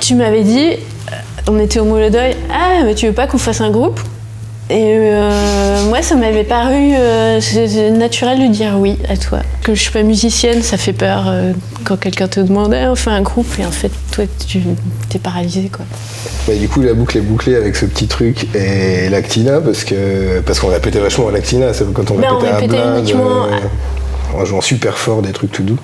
Tu m'avais dit, on était au Molodeuil, ah mais tu veux pas qu'on fasse un groupe? Et moi, ça m'avait paru c'est naturel de dire oui à toi. Que je suis pas musicienne, ça fait peur quand quelqu'un te demande on fait un groupe et en fait, toi, tu t'es paralysé quoi. Mais du coup, la boucle est bouclée avec ce petit truc et l'Actina parce qu'on a pété vachement à l'Actina, c'est quand on a pété à Blinde, uniquement... en jouant super fort des trucs tout doux.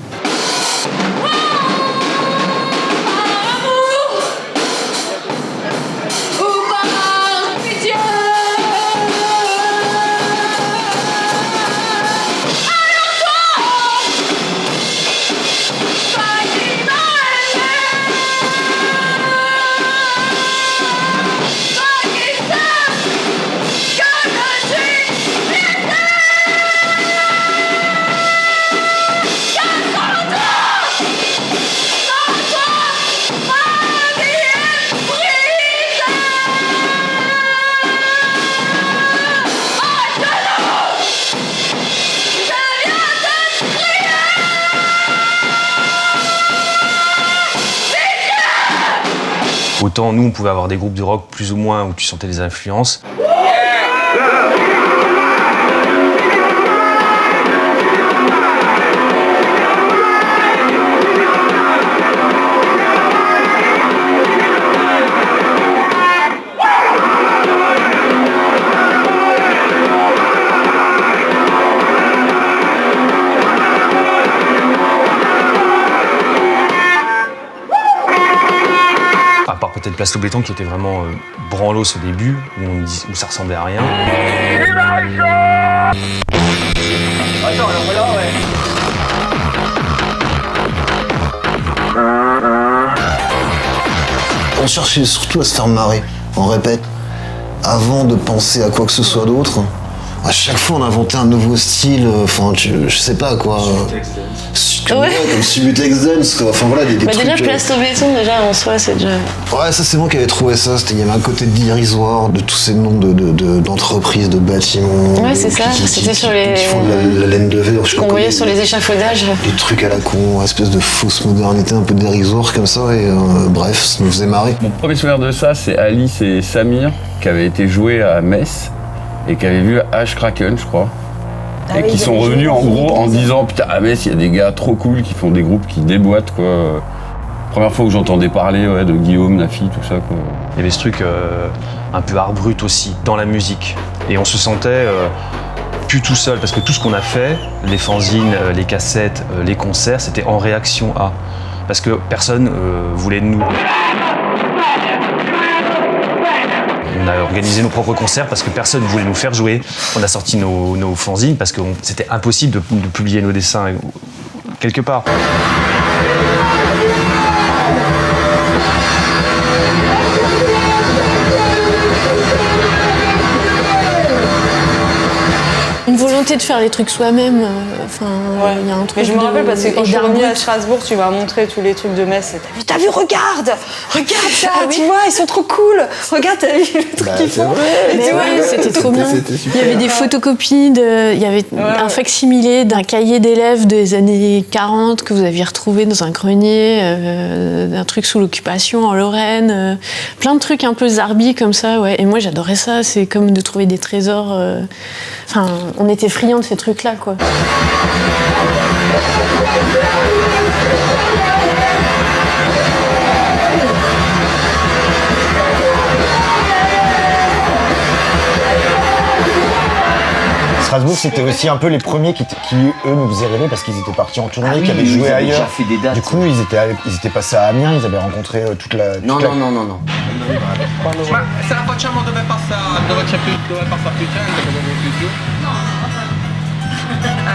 Autant nous, on pouvait avoir des groupes de rock plus ou moins où tu sentais les influences. À part peut-être Place au Béton qui était vraiment branlos au début, où ça ressemblait à rien. Attends, alors là, ouais. On cherchait surtout à se faire marrer, on répète, avant de penser à quoi que ce soit d'autre. À chaque fois, on inventait un nouveau style, enfin, je sais pas quoi. Comme Subutex Dance, quoi. Enfin voilà, des trucs. Déjà, Place au Béton, déjà en soi, c'est déjà. Ouais, ça, c'est moi qui avais trouvé ça. Il y avait un côté dérisoire de tous ces noms d'entreprises, de bâtiments. Ouais, c'est ça. C'était sur les. Qui font de la laine de verre, je sais pas. Qu'on voyait sur les échafaudages. Des trucs à la con, espèce de fausse modernité un peu dérisoire comme ça, et bref, ça nous faisait marrer. Mon premier souvenir de ça, c'est Alice et Samir, qui avaient été joués à Metz. Et qui avaient vu Ash Kraken, je crois. Et qui sont revenus en gros en disant putain, à Metz, il y a des gars trop cool qui font des groupes qui déboîtent, quoi. Première fois que j'entendais parler de Guillaume, Nafi, tout ça, quoi. Il y avait ce truc un peu art brut aussi, dans la musique. Et on se sentait plus tout seul, parce que tout ce qu'on a fait, les fanzines, les cassettes, les concerts, c'était en réaction à. Parce que personne voulait de nous. On a organisé nos propres concerts parce que personne ne voulait nous faire jouer. On a sorti nos fanzines parce que c'était impossible de publier nos dessins quelque part. Une volonté de faire les trucs soi-même, enfin, il y a un truc. Mais je me rappelle parce que quand je suis revenue à brut. Strasbourg, tu m'as montré tous les trucs de Metz. T'as vu, regarde ça, tu vois, ils sont trop cool. Regarde, t'as vu le truc qu'ils font. Mais ouais, c'était trop bien. Il y avait des photocopies, il y avait un facsimilé d'un cahier d'élèves des années 40 que vous aviez retrouvé dans un grenier, un truc sous l'occupation en Lorraine, plein de trucs un peu zarbi comme ça, ouais. Et moi j'adorais ça, c'est comme de trouver des trésors. Enfin, on était friands de ces trucs-là, quoi. Strasbourg, c'était aussi un peu les premiers qui eux, nous faisaient rêver parce qu'ils étaient partis en tournée, qui avaient joué ailleurs. Déjà fait des dates. Du coup, ils étaient passés à Amiens, ils avaient rencontré toute la... Non. Ma se la facciamo dove passa più gente, dove viene più giù?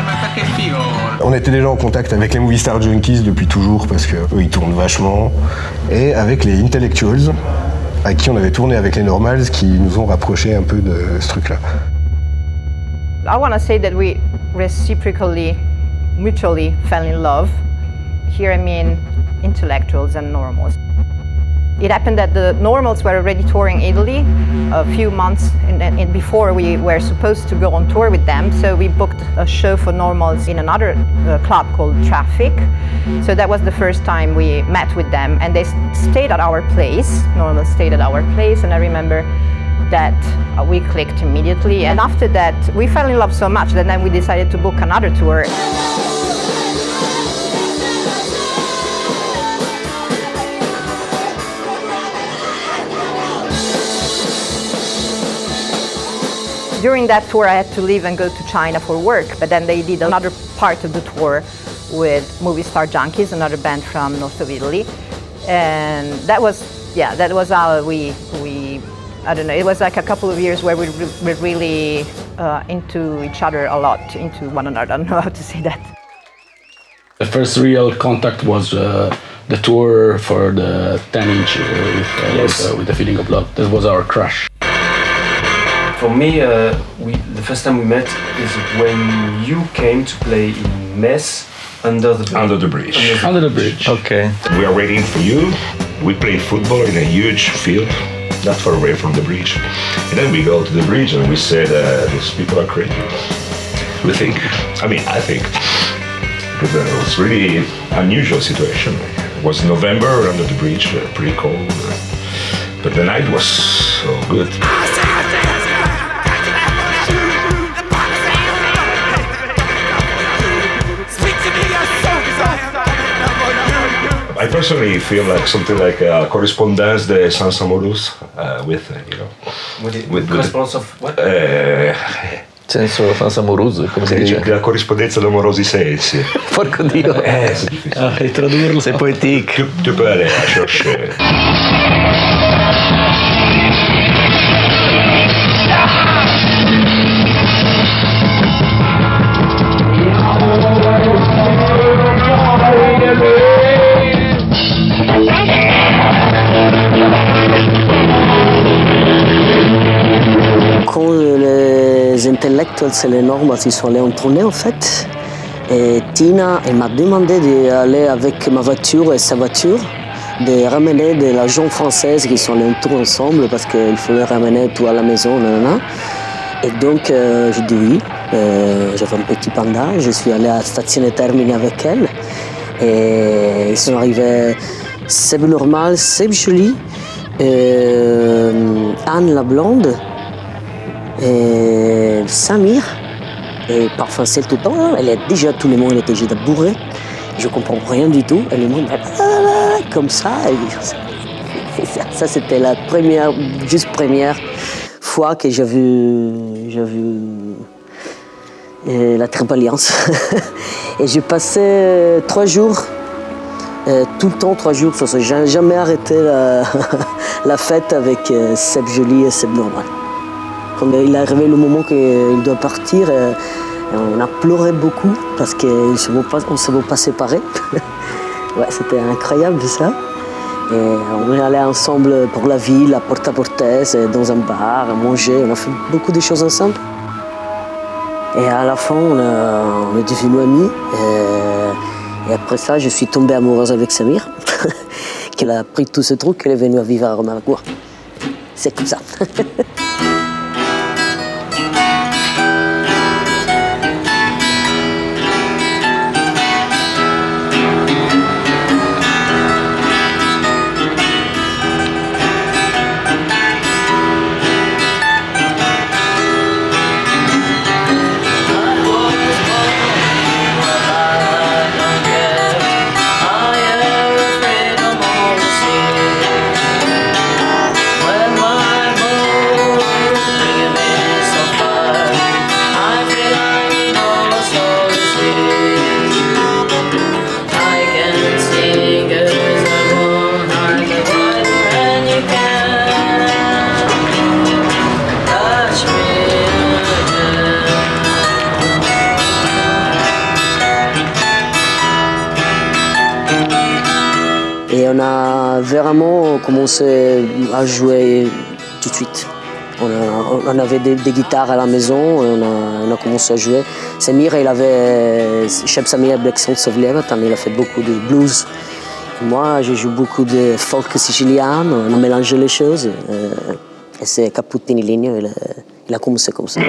Ma perché figo? On était déjà en contact avec les Movie Star Junkies depuis toujours parce qu'eux ils tournent vachement. Et avec les Intellectuals, à qui on avait tourné avec les Normals, qui nous ont rapprochés un peu de ce truc-là. I want to say that we reciprocally, mutually fell in love. Here I mean intellectuals and normals. It happened that the Normals were already touring Italy a few months before we were supposed to go on tour with them. So we booked a show for Normals in another club called Traffic. So that was the first time we met with them, and they stayed at our place. Normals stayed at our place, and I remember that we clicked immediately. And after that, we fell in love so much that then we decided to book another tour. During that tour, I had to leave and go to China for work, but then they did another part of the tour with Movie Star Junkies, another band from north of Italy. And that was how we I don't know, it was like a couple of years where we were really into each other a lot, into one another. I don't know how to say that. The first real contact was the tour for the 10-inch with The Feeling of Love. That was our crush. For me, the first time we met is when you came to play in Metz under the bridge. Under the bridge. Okay. We are waiting for you. We played football in a huge field, not far away from the bridge. And then we go to the bridge and we said, these people are crazy. I think. Because it was really unusual situation. It was November under the bridge, pretty cold. But the night was so good. I personally feel like something like a correspondance de Sens Amorous with correspondence of what? Senso amoroso, come si dice? La corrispondenza d'amorosi sensi. Porco Dio. C'est difficile. Tradurlo. C'est poétique. Tu peux aller la chercher. Quand les intellectuels et les normes ils sont allés en tournée en fait, et Tina elle m'a demandé d'aller avec ma voiture et sa voiture, de ramener de l'argent française qui sont allés en tour ensemble parce qu'il fallait ramener tout à la maison, nanana. Et donc j'ai dit oui, j'avais un petit panda, je suis allé à Stazione Termini avec elle et ils sont arrivés Seb Normal, Seb Joly, Anne la blonde, et Samir, et Parfum Sel tout le temps, elle est déjà, tout le monde était déjà bourré, je comprends rien du tout, et le monde comme ça, et ça c'était la première fois que j'ai vu la Triple Alliance. Et j'ai passé 3 jours, tout le temps 3 jours, j'ai jamais arrêté la fête avec Seb Joly et Seb Normal. Quand il est arrivé le moment qu'il doit partir, on a pleuré beaucoup parce qu'on ne se veut pas séparer. Ouais, c'était incroyable ça. Et on est allé ensemble pour la ville, à Porta Portese, dans un bar, à manger, on a fait beaucoup de choses ensemble. Et à la fin, on est devenus amis. Et après ça, je suis tombée amoureuse avec Samir, qu'elle a pris tous ces trucs, qu'elle est venue vivre à Rome avec moi. C'est comme ça. Et on a vraiment commencé à jouer tout de suite. On avait des guitares à la maison, et on a commencé à jouer. Samir, il avait Cheb Samir Black Sons of Leviathan, il a fait beaucoup de blues. Et moi, je joue beaucoup de folk sicilien, on a mélangé les choses. Et c'est Caputini Ligno, il a commencé comme ça.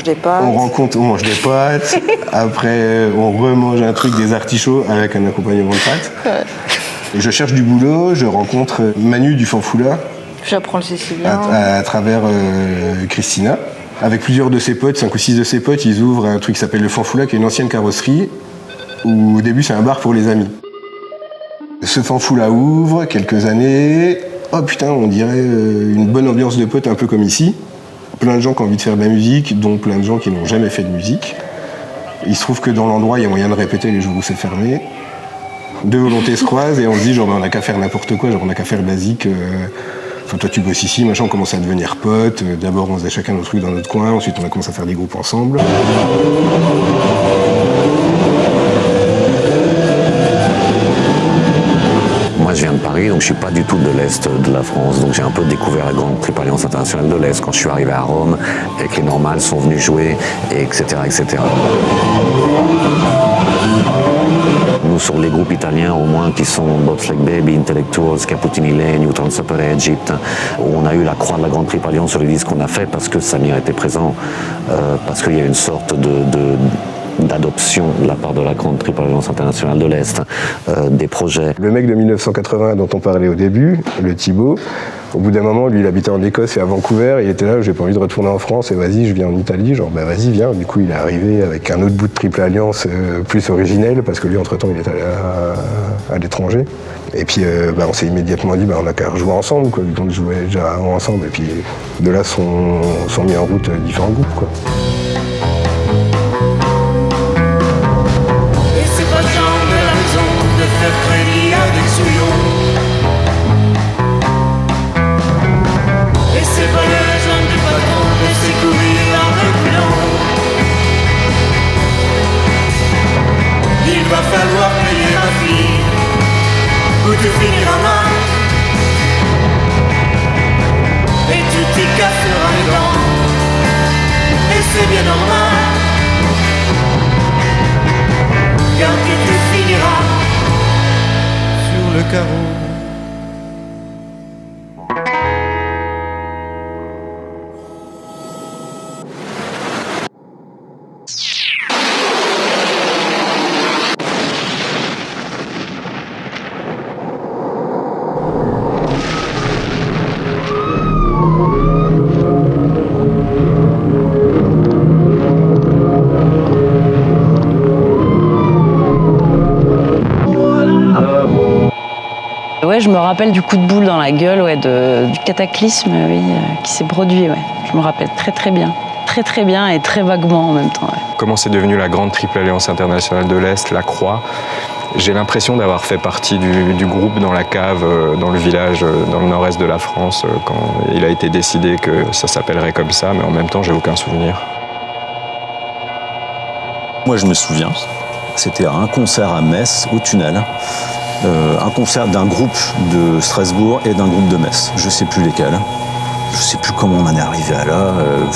mange des pâtes. On mange des pâtes. Après, on remange un truc, des artichauts avec un accompagnement de pâtes. Ouais. Et je cherche du boulot, je rencontre Manu du Fanfoula. J'apprends le sicilien. À travers Christina. Avec plusieurs de ses potes, 5 ou 6 de ses potes, ils ouvrent un truc qui s'appelle le Fanfoula, qui est une ancienne carrosserie, où au début c'est un bar pour les amis. Ce Fanfoula ouvre, quelques années, oh putain, on dirait une bonne ambiance de potes, un peu comme ici. Plein de gens qui ont envie de faire de la musique, dont plein de gens qui n'ont jamais fait de musique. Il se trouve que dans l'endroit, il y a moyen de répéter les jours où c'est fermé. Deux volontés se croisent et on se dit genre on n'a qu'à faire n'importe quoi, genre on n'a qu'à faire basique. Enfin toi tu bosses ici, machin, on commence à devenir potes. D'abord on faisait chacun notre truc dans notre coin, ensuite on a commencé à faire des groupes ensemble. Moi je viens de Paris, donc je suis pas du tout de l'Est de la France, donc j'ai un peu découvert la grande Triple Alliance internationale de l'Est quand je suis arrivé à Rome et que les Normals sont venus jouer, et etc. etc. Nous, sur les groupes italiens, au moins, qui sont Bobsleigh Baby, Intellectuals, Cappuccini Lane, Newton Super Egypt, où on a eu la croix de la Grande Triple Alliance sur les disques qu'on a fait parce que Samir était présent, parce qu'il y a une sorte d'adoption de la part de la Grande Triple Alliance internationale de l'Est, des projets. Le mec de 1980 dont on parlait au début, le Thibaut, au bout d'un moment, lui, il habitait en Écosse et à Vancouver, il était là, j'ai pas envie de retourner en France, et vas-y, je viens en Italie, genre, bah vas-y, viens. Du coup, il est arrivé avec un autre bout de Triple Alliance plus originel, parce que lui, entre-temps, il est allé à l'étranger. Et puis, on s'est immédiatement dit, on a qu'à rejouer ensemble, quoi, vu qu'on jouait déjà ensemble. Et puis, de là, sont mis en route différents groupes, quoi. Et c'est pas genre de la maison de faire crédit avec Souillon. Et c'est pas le genre du patron de s'écourir en reculant. Il va falloir payer ma fille, ou tu finiras mal. Et tu t'y casseras les dents, et c'est bien normal. Car tu finiras sur le carreau. Ouais, je me rappelle du coup de boule dans la gueule, ouais, du cataclysme, oui, qui s'est produit, ouais. Je me rappelle très bien. Très bien et très vaguement en même temps, ouais. Comment c'est devenu la grande Triple Alliance internationale de l'Est, la Croix, j'ai l'impression d'avoir fait partie du groupe dans la cave, dans le village, dans le nord-est de la France, quand il a été décidé que ça s'appellerait comme ça, mais en même temps, j'ai aucun souvenir. Moi, je me souviens, c'était un concert à Metz, au Tunnel. Un concert d'un groupe de Strasbourg et d'un groupe de Metz. Je sais plus lesquels. Je sais plus comment on en est arrivé à là.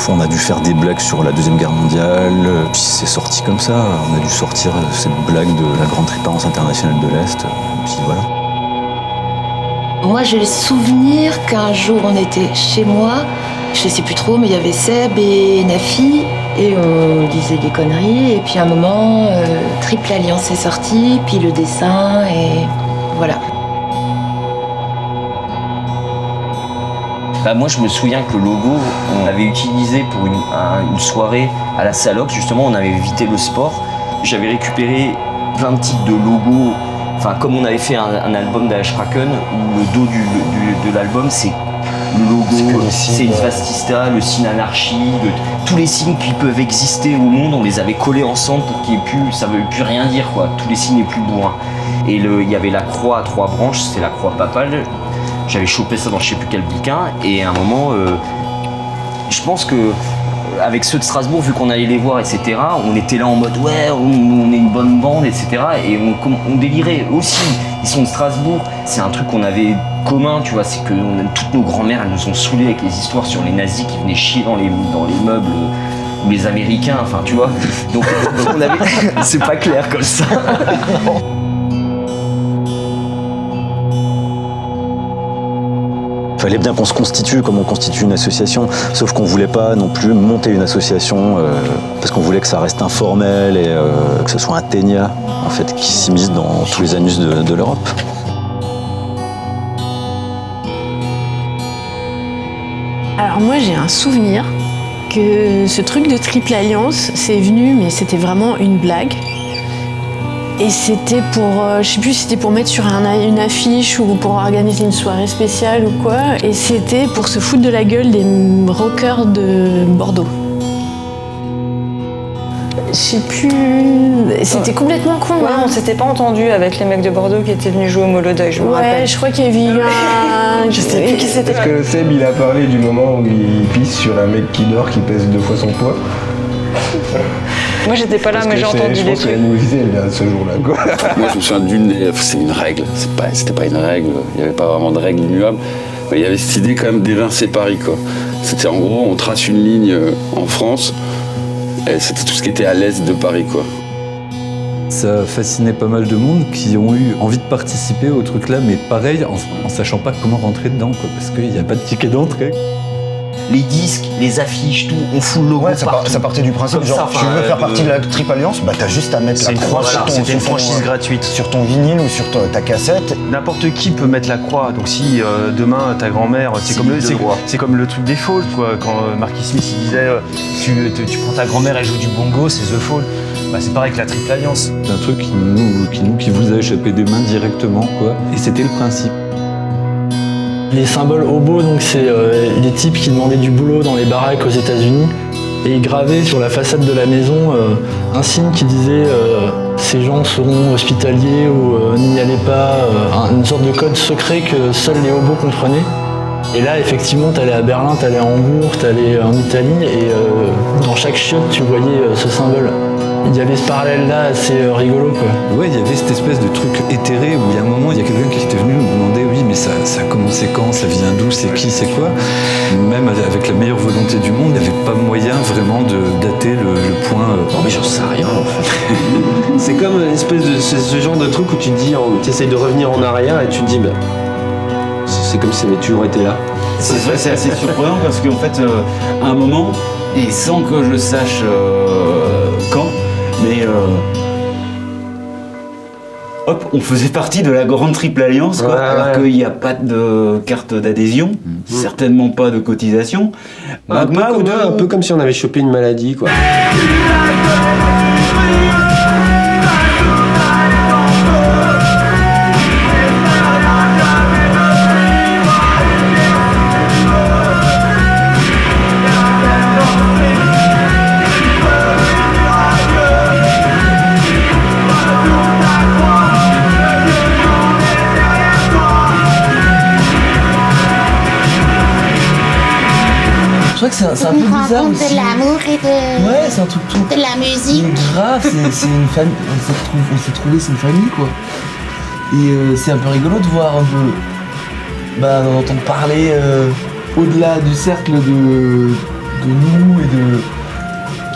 On a dû faire des blagues sur la Deuxième Guerre mondiale. Puis c'est sorti comme ça. On a dû sortir cette blague de la Grande Triple Alliance internationale de l'Est. Puis voilà. Moi, j'ai le souvenir qu'un jour, on était chez moi. Je sais plus trop, mais il y avait Seb et Nafi. Et on disait des conneries. Et puis à un moment, Triple Alliance est sorti. Puis le dessin et voilà. Moi je me souviens que le logo, on l'avait utilisé pour une soirée à la Saloc, justement on avait invité le sport. J'avais récupéré plein de titres de logos, enfin comme on avait fait un album d'H. Kraken, où le dos de l'album c'est le logo, c'est une svastika, le signe anarchie, tous les signes qui peuvent exister au monde, on les avait collés ensemble pour qu'il y ait plus, ça ne veut plus rien dire quoi, tous les signes les plus bourrins. Et il y avait la croix à 3 branches, c'était la croix papale. J'avais chopé ça dans je sais plus quel bouquin et à un moment, je pense que avec ceux de Strasbourg, vu qu'on allait les voir, etc., on était là en mode ouais, on est une bonne bande, etc. Et on délirait aussi. Ils sont de Strasbourg, c'est un truc qu'on avait commun, tu vois, c'est que toutes nos grand-mères, elles nous ont saoulés avec les histoires sur les nazis qui venaient chier dans les meubles. Ou les Américains, enfin tu vois. Donc on avait. C'est pas clair comme ça. Il fallait bien qu'on se constitue comme on constitue une association, sauf qu'on voulait pas non plus monter une association parce qu'on voulait que ça reste informel et que ce soit un ténia en fait, qui s'immisce dans tous les anus de l'Europe. Alors moi j'ai un souvenir que ce truc de Triple Alliance, c'est venu, mais c'était vraiment une blague. Et c'était pour, je sais plus si c'était pour mettre sur une affiche ou pour organiser une soirée spéciale ou quoi. Et c'était pour se foutre de la gueule des rockers de Bordeaux. Je sais plus. C'était complètement con. Ouais, on s'était pas entendu avec les mecs de Bordeaux qui étaient venus jouer au Molodeuil, je me rappelle. Ouais, je crois qu'il y avait eu un. Je sais plus qui c'était. Parce que Seb, il a parlé du moment où il pisse sur un mec qui dort, qui pèse 2 fois son poids. Moi j'étais pas là, mais j'ai entendu Je des pense que la trucs. nouveauté, elle vient de ce jour-là, quoi. Moi, je me souviens c'est une règle, c'était pas une règle, il n'y avait pas vraiment de règle immuable, mais il y avait cette idée quand même d'évincer Paris, quoi. C'était en gros, on trace une ligne en France, et c'était tout ce qui était à l'est de Paris, quoi. Ça fascinait pas mal de monde qui ont eu envie de participer au truc là, mais pareil, en sachant pas comment rentrer dedans, quoi, parce qu'il n'y a pas de ticket d'entrée. Les disques, les affiches, tout, on fout le logo partout. Ça partait du principe, Comme genre, ça, tu veux faire partie de la Triple Alliance, bah t'as juste à mettre la croix sur ton... C'était une franchise gratuite. Sur ton vinyle ou sur ta cassette. N'importe qui peut mettre la croix. Donc si demain ta grand-mère, c'est comme le truc des Falls, quoi. Quand Marky Smith il disait tu prends ta grand-mère, elle joue du bongo, c'est The Fall. Bah, c'est pareil que la Triple Alliance. C'est un truc qui vous a échappé des mains directement, quoi. Et c'était le principe. Les symboles hobos, donc c'est des types qui demandaient du boulot dans les baraques aux États-Unis et ils gravaient sur la façade de la maison un signe qui disait ces gens seront hospitaliers ou n'y allez pas, une sorte de code secret que seuls les hobos comprenaient. Et là, effectivement, t'allais à Berlin, t'allais à Hambourg, t'allais en Italie et dans chaque chiotte, tu voyais ce symbole. Il y avait ce parallèle-là assez rigolo, quoi. Ouais, il y avait cette espèce de truc éthéré où il y a un moment, il y a quelqu'un qui était venu me demander oui, mais ça a commencé quand, ça vient d'où, c'est qui, c'est quoi. Même avec la meilleure volonté du monde, il n'y avait pas moyen vraiment de dater le point. Non, mais j'en sais rien, en fait. C'est comme une espèce de ce genre de truc où tu te dis, tu essayes de revenir en arrière et tu te dis, bah, c'est comme si ça avait toujours été là. C'est vrai, c'est assez surprenant parce qu'en fait, à un moment, et sans que je sache quand, mais hop, on faisait partie de la grande Triple Alliance, quoi, alors qu'il n'y a pas de carte d'adhésion, certainement pas de cotisation. Un peu comme si on avait chopé une maladie, quoi. Je crois que c'est un peu bizarre aussi. De l'amour et de... Ouais, c'est un truc tout... De la musique. Mais grave, c'est une famille, on s'est trouvé, c'est une famille, quoi. Et c'est un peu rigolo de voir un peu... d'entendre parler au-delà du cercle de nous et de...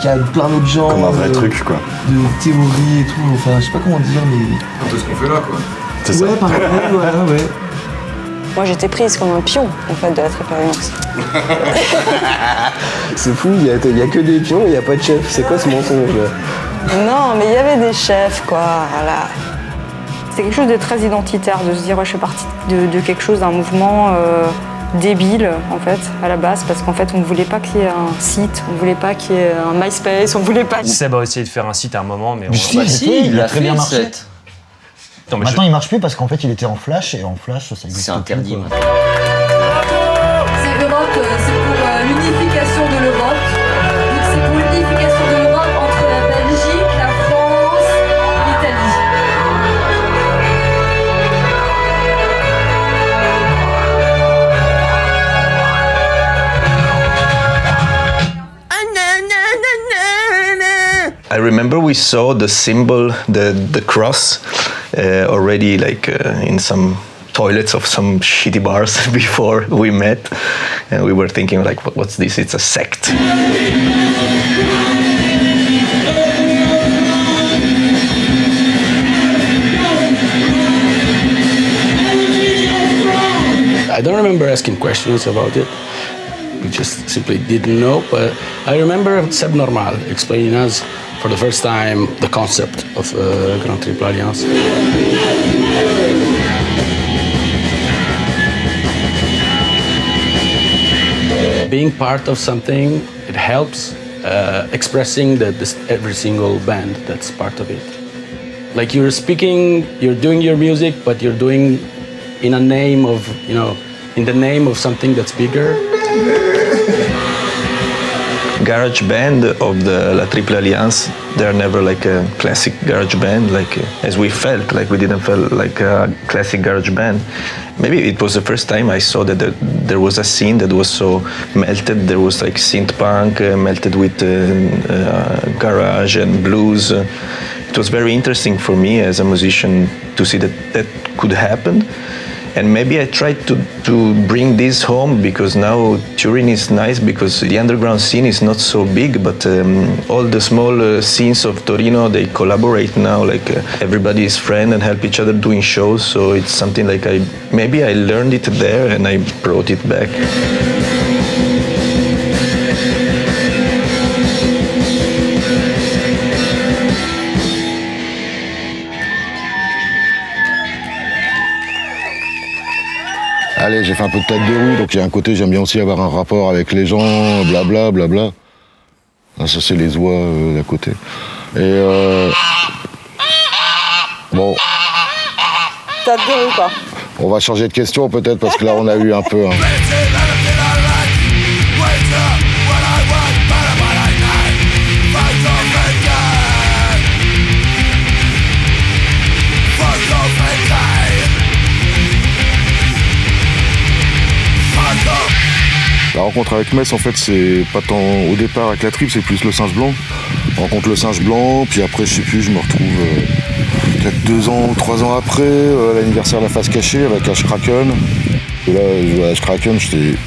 qu'il y a plein d'autres gens... Comme un vrai truc, quoi. De théories et tout, enfin, je sais pas comment dire, mais... Tout ce qu'on fait là, quoi. C'est ça. Ouais, pareil, voilà, ouais. Moi j'étais prise comme un pion en fait de la Triple Alliance. C'est fou, il y a que des pions, il n'y a pas de chef. C'est quoi ce mensonge là? Non, mais il y avait des chefs, quoi, voilà. C'est quelque chose de très identitaire, de se dire ouais, je fais partie de quelque chose, d'un mouvement débile en fait, à la base, parce qu'en fait on ne voulait pas qu'il y ait un site, on ne voulait pas qu'il y ait un MySpace, on ne voulait pas... Seb a essayé de faire un site à un moment, mais... il a très bien marché. Non, mais maintenant il marche plus parce qu'en fait il était en flash et en flash ça existe. C'est interdit plus, C'est l'Europe, c'est pour l'unification de l'Europe. Donc c'est pour l'unification de l'Europe entre la Belgique, la France, l'Italie. I remember we saw the symbol, the cross, already like in some toilets of some shitty bars before we met, and we were thinking like, what's this? It's a sect. I don't remember asking questions about it. We just simply didn't know. But I remember Seb Normal explaining us for the first time the concept of Grand Triple Alliance. Being part of something, it helps expressing that every single band that's part of it. Like you're speaking, you're doing your music, but you're doing in a name of, you know, in the name of something that's bigger. Garage band of the La Triple Alliance, they're never like a classic garage band, like as we felt, like we didn't feel like a classic garage band. Maybe it was the first time I saw that there was a scene that was so melted. There was like synth punk melted with garage and blues. It was very interesting for me as a musician to see that that could happen. And maybe I tried to bring this home because now Turin is nice because the underground scene is not so big, but all the small scenes of Torino, they collaborate now, like everybody is friend and help each other doing shows. So it's something like maybe I learned it there and I brought it back. Allez, j'ai fait un peu de tête de roue, donc il y a un côté, j'aime bien aussi avoir un rapport avec les gens, blabla, blabla. Ça, c'est les oies d'à côté. Et bon. Tête de roue, quoi. On va changer de question peut-être, parce que là, on a eu un peu... Hein. La rencontre avec Metz, en fait, c'est pas tant au départ avec la tripe, c'est plus le singe blanc. On rencontre le singe blanc, puis après, je sais plus, je me retrouve peut-être 2 ans ou 3 ans après, à l'anniversaire de la face cachée avec Ash Kraken. Et là, je jouais à Ash Kraken, j'étais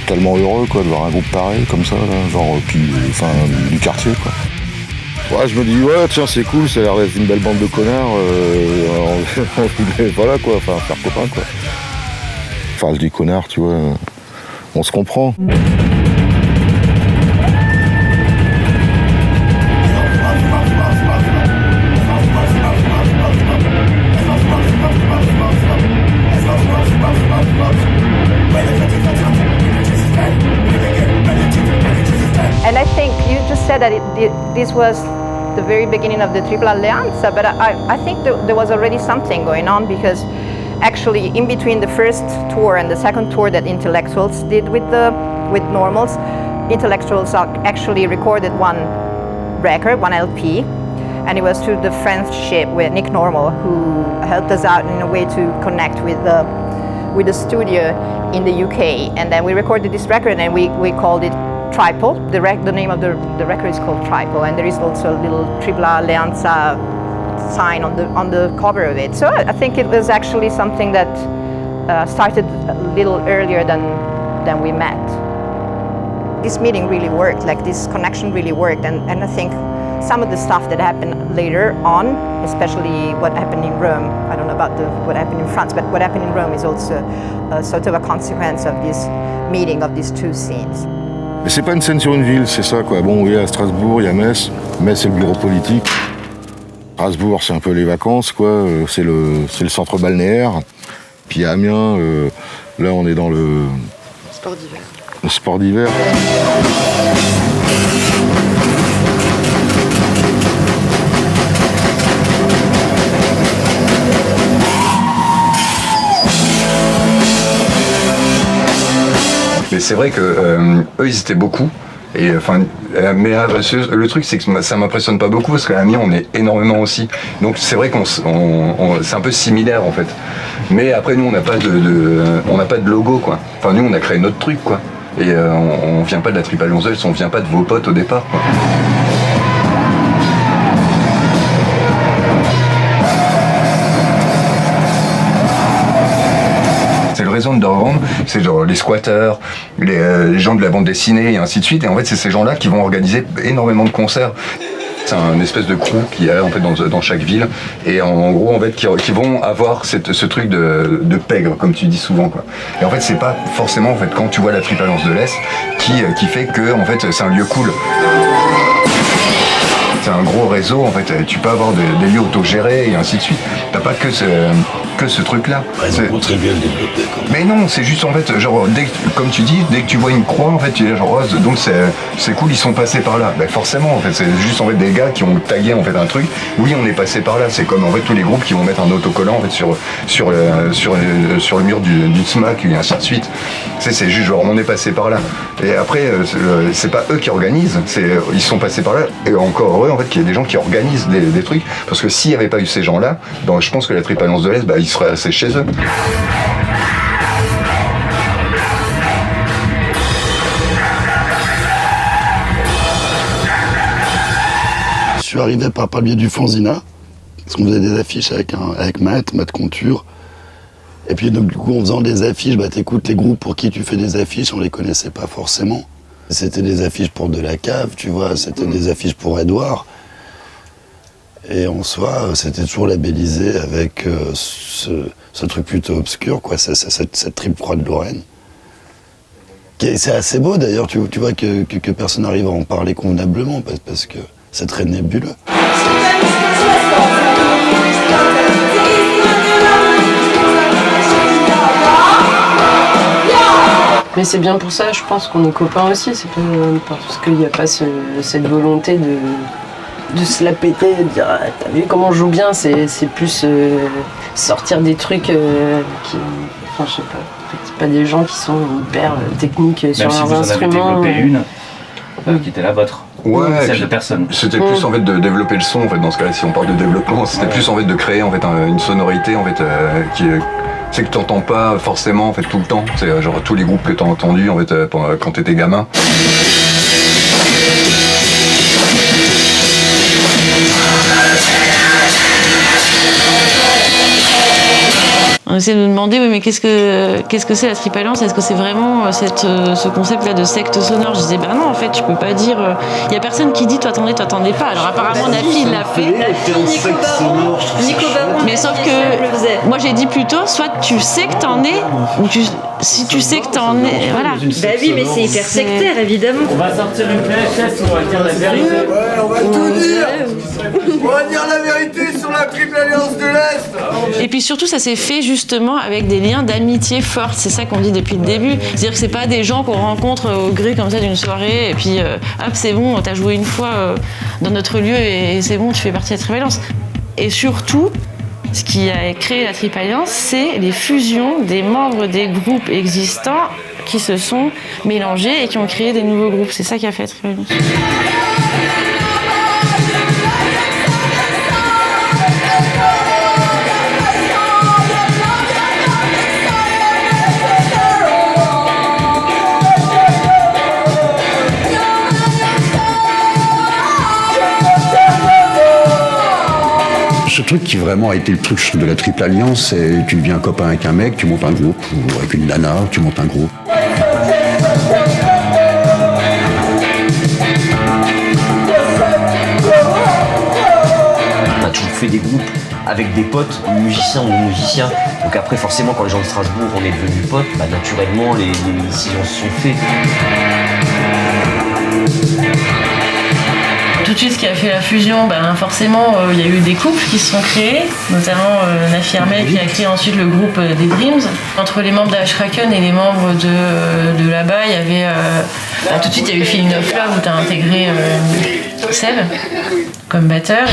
tellement heureux quoi, de voir un groupe pareil, comme ça, là, genre, puis, enfin, du quartier, quoi. Ouais, je me dis, ouais, tiens, c'est cool, ça a l'air d'être une belle bande de connards, voilà, quoi, enfin, faire copain, quoi. Enfin, je dis connard, tu vois. On se comprend. And I think you just said that this was the very beginning of the Triple Alleanza, but I think there was already something going on because actually, in between the first tour and the second tour that Intellectuals did with Normals, Intellectuals actually recorded one record, one LP, and it was through the friendship with Nick Normal, who helped us out in a way to connect with the studio in the UK. And then we recorded this record, and we called it Triple. The name of the record is called Triple, and there is also a little Triple Alleanza sign on the cover of it. So I think it was actually something that started a little earlier than we met. This meeting really worked, like this connection really worked, and I think some of the stuff that happened later on, especially what happened in Rome, I don't know about what happened in France, but what happened in Rome is also sort of a consequence of this meeting of these two scenes. Mais c'est pas une scène sur une ville, c'est ça quoi. Bon, oui, à Strasbourg, il y a Metz. Metz, c'est le bureau politique. Strasbourg, c'est un peu les vacances, quoi. C'est le centre balnéaire. Puis à Amiens, là, on est dans le sport d'hiver. Le sport d'hiver. Mais c'est vrai que eux, ils étaient beaucoup. Et enfin, mais le truc c'est que ça m'impressionne pas beaucoup parce qu'à Amiens on est énormément aussi. Donc c'est vrai qu'on c'est un peu similaire en fait. Mais après nous on n'a pas de logo quoi. Enfin nous on a créé notre truc quoi. Et on vient pas de la Triple Alliance, on vient pas de vos potes au départ quoi. C'est le réseau underground, c'est genre les squatteurs, les gens de la bande dessinée et ainsi de suite. Et en fait, c'est ces gens-là qui vont organiser énormément de concerts. c'est un espèce de crew qui est en fait dans chaque ville et en gros en fait qui vont avoir ce truc de pègre comme tu dis souvent quoi. Et en fait c'est pas forcément en fait quand tu vois la Triple Alliance de l'Est qui fait que en fait c'est un lieu cool. C'est un gros réseau, en fait, tu peux avoir des lieux autogérés et ainsi de suite. T'as pas que ce truc-là. Ils vont très bien le développer. Mais non, c'est juste en fait, genre, comme tu dis, dès que tu vois une croix, en fait, tu es genre, oh, donc c'est cool, ils sont passés par là. Ben forcément, en fait, c'est juste en fait des gars qui ont tagué en fait un truc. Oui, on est passé par là. C'est comme en fait tous les groupes qui vont mettre un autocollant en fait sur le mur du SMAC et ainsi de suite. C'est juste genre on est passé par là. Et après, c'est pas eux qui organisent, ils sont passés par là. Et encore heureux en fait qu'il y ait des gens qui organisent des trucs. Parce que s'il n'y avait pas eu ces gens-là, ben, je pense que la Triple Alliance de l'Est, ils seraient restés chez eux. Je suis arrivé par le biais du Fanzina, parce qu'on faisait des affiches avec Matt Conture. Et puis donc du coup en faisant des affiches, t'écoutes les groupes pour qui tu fais des affiches, on les connaissait pas forcément. C'était des affiches pour De la Cave, tu vois, c'était des affiches pour Edouard. Et en soi, c'était toujours labellisé avec ce truc plutôt obscur, quoi, cette triple croix de Lorraine. C'est assez beau d'ailleurs, tu vois que personne n'arrive à en parler convenablement, parce que c'est très nébuleux. Mais c'est bien pour ça, je pense qu'on est copains aussi, c'est pas parce qu'il n'y a pas cette volonté de se la péter, de dire ah, t'as vu comment on joue bien, c'est plus sortir des trucs qui. Enfin, je sais pas, c'est pas des gens qui sont hyper techniques sur leurs instruments. Même si vous en avez développé une, qui était la vôtre. Ouais, celle de personne. C'était plus en fait de développer le son en fait dans ce cas-là, si on parle de développement, c'était plus en fait de créer en fait une sonorité en fait qui est. C'est que t'entends pas forcément en fait tout le temps. C'est genre tous les groupes que t'as entendus en fait quand t'étais gamin. On essaie de nous demander, oui, mais qu'est-ce que c'est la Triple Alliance? Est-ce que c'est vraiment ce concept-là de secte sonore? Je disais, bah non, en fait, tu peux pas dire. Il y a personne qui dit, t'attendais pas. Alors apparemment, Nafi l'a fait. Nico Baron. Mais sauf que moi, j'ai dit plutôt, soit tu sais que t'en es, ou si tu sais que t'en es, voilà. Bah oui, mais c'est hyper sectaire, évidemment. On va sortir une VHS, on va dire la vérité. Ouais, on va tout dire. On va dire la vérité sur la Triple Alliance de l'Est. Et puis surtout, ça s'est fait justement avec des liens d'amitié forts. C'est ça qu'on dit depuis le début. C'est-à-dire que c'est pas des gens qu'on rencontre au gré comme ça d'une soirée et puis hop, c'est bon, t'as joué une fois dans notre lieu et c'est bon, tu fais partie de la Triple Alliance. Et surtout, ce qui a créé la Triple Alliance, c'est les fusions des membres des groupes existants qui se sont mélangés et qui ont créé des nouveaux groupes. C'est ça qui a fait la Triple Alliance. Ce truc qui vraiment a été le truc de la Triple Alliance, c'est tu deviens copain avec un mec, tu montes un groupe, ou avec une nana, tu montes un groupe. On a toujours fait des groupes avec des potes, musiciens ou non-musiciens. Donc après, forcément, quand les gens de Strasbourg, on est devenus potes, naturellement, les décisions se sont faites. Tout de suite, ce qui a fait la fusion, forcément, il y a eu des couples qui se sont créés, notamment Nafi Armel qui a créé ensuite le groupe des Dreams. Entre les membres d'Ashkraken et les membres de là-bas, il y avait tout de suite il y a eu Feeling of Love où tu as intégré Seb comme batteur.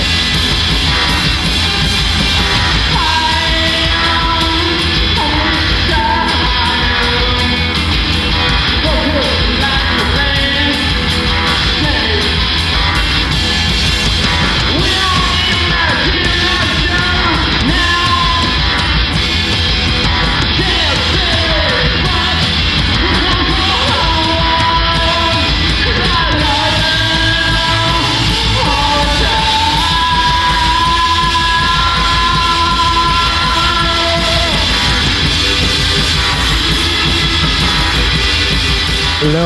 Là,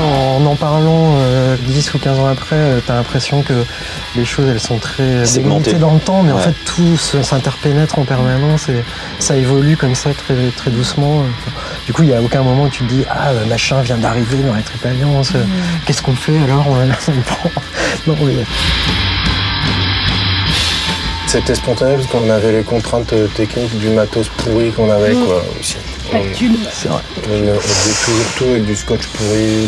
en parlant 10 ou 15 ans après, t'as l'impression que les choses, elles sont très limitées dans le temps, mais en fait, tout s'interpénètre en permanence et ça évolue comme ça, très, très doucement. Du coup, il n'y a aucun moment où tu te dis « Ah, machin vient d'arriver dans la Triple Alliance, qu'est-ce qu'on fait alors ?» Non, mais... C'était spontané parce qu'on avait les contraintes techniques du matos pourri qu'on avait, quoi, aussi. C'est vrai. On faisait toujours tout avec du scotch pourri,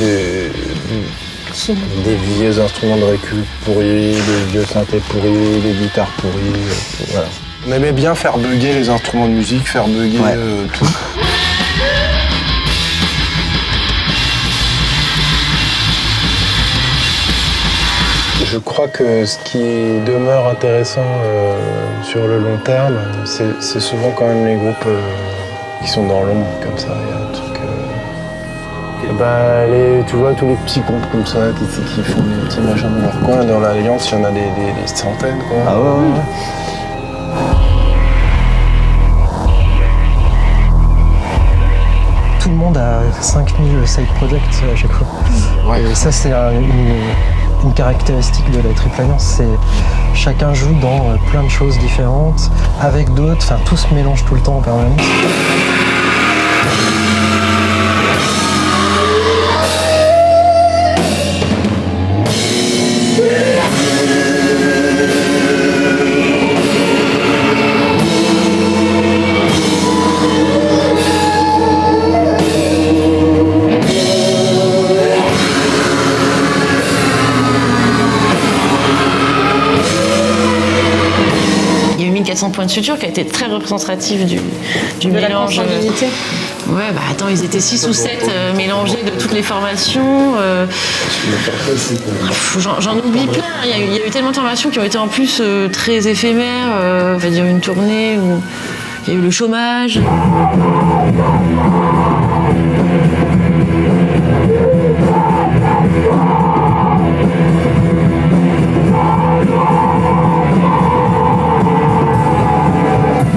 des vieux instruments de récup pourris, des vieux synthés pourris, des guitares pourries, voilà. On aimait bien faire bugger les instruments de musique, faire bugger tout. Je crois que ce qui demeure intéressant sur le long terme, c'est souvent quand même les groupes qui sont dans l'ombre comme ça. Il y a un truc. Tu vois, tous les petits groupes comme ça qui font des petits machins dans leur coin, dans l'Alliance, il y en a des centaines, quoi. Ah ouais. Tout le monde a 5000 side projects à chaque fois. Ouais. Et ça, c'est une caractéristique de la Triple Alliance, c'est chacun joue dans plein de choses différentes, avec d'autres, enfin tout se mélange tout le temps en permanence. Point de suture qui a été très représentatif du mélange. Ouais, bah attends, ils étaient 6 ou 7 mélangés de toutes les formations. J'en oublie plein. Il y a eu tellement de formations qui ont été en plus très éphémères. On va dire une tournée où il y a eu le chômage.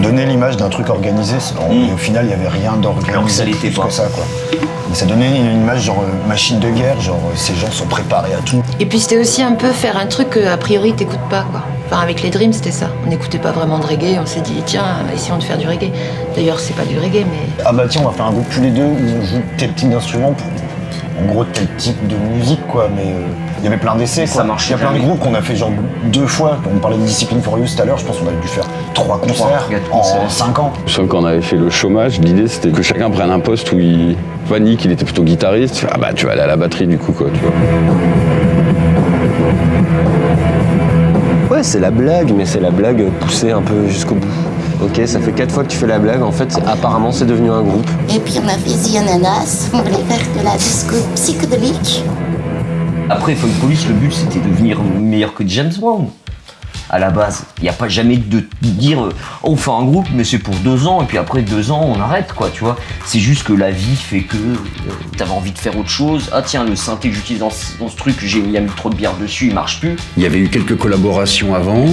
Donner l'image d'un truc organisé, et au final il n'y avait rien d'organisé plus que ça, quoi. Mais ça donnait une image genre machine de guerre, genre ces gens sont préparés à tout. Et puis c'était aussi un peu faire un truc que a priori t'écoutes pas, quoi. Enfin avec les Dreams c'était ça, on n'écoutait pas vraiment de reggae, on s'est dit tiens essayons de faire du reggae. D'ailleurs c'est pas du reggae mais... Ah bah tiens on va faire un groupe tous les deux où on joue tel type d'instrument pour en gros tel type de musique, quoi, mais il y avait plein d'essais, quoi. Il y a plein de groupes qu'on a fait genre 2 fois, on parlait de Discipline for Youth tout à l'heure, je pense qu'on a dû faire 3 concerts en 5 ans. Sauf qu'on avait fait le chômage, l'idée c'était que chacun prenne un poste où Nick il était plutôt guitariste, ah bah tu vas aller à la batterie du coup, quoi, tu vois. Ouais, c'est la blague, mais c'est la blague poussée un peu jusqu'au bout. Ok, ça fait 4 fois que tu fais la blague, en fait, apparemment c'est devenu un groupe. Et puis on a fait The Ananas, on voulait faire de la disco psychédélique. Après Funk Police, le but c'était de devenir meilleur que James Brown. À la base, il n'y a pas jamais de dire on fait un groupe mais c'est pour 2 ans et puis après 2 ans on arrête, quoi, tu vois. C'est juste que la vie fait que t'avais envie de faire autre chose. Ah tiens, le synthé que j'utilise dans ce truc, il y a mis trop de bière dessus, il marche plus. Il y avait eu quelques collaborations avant,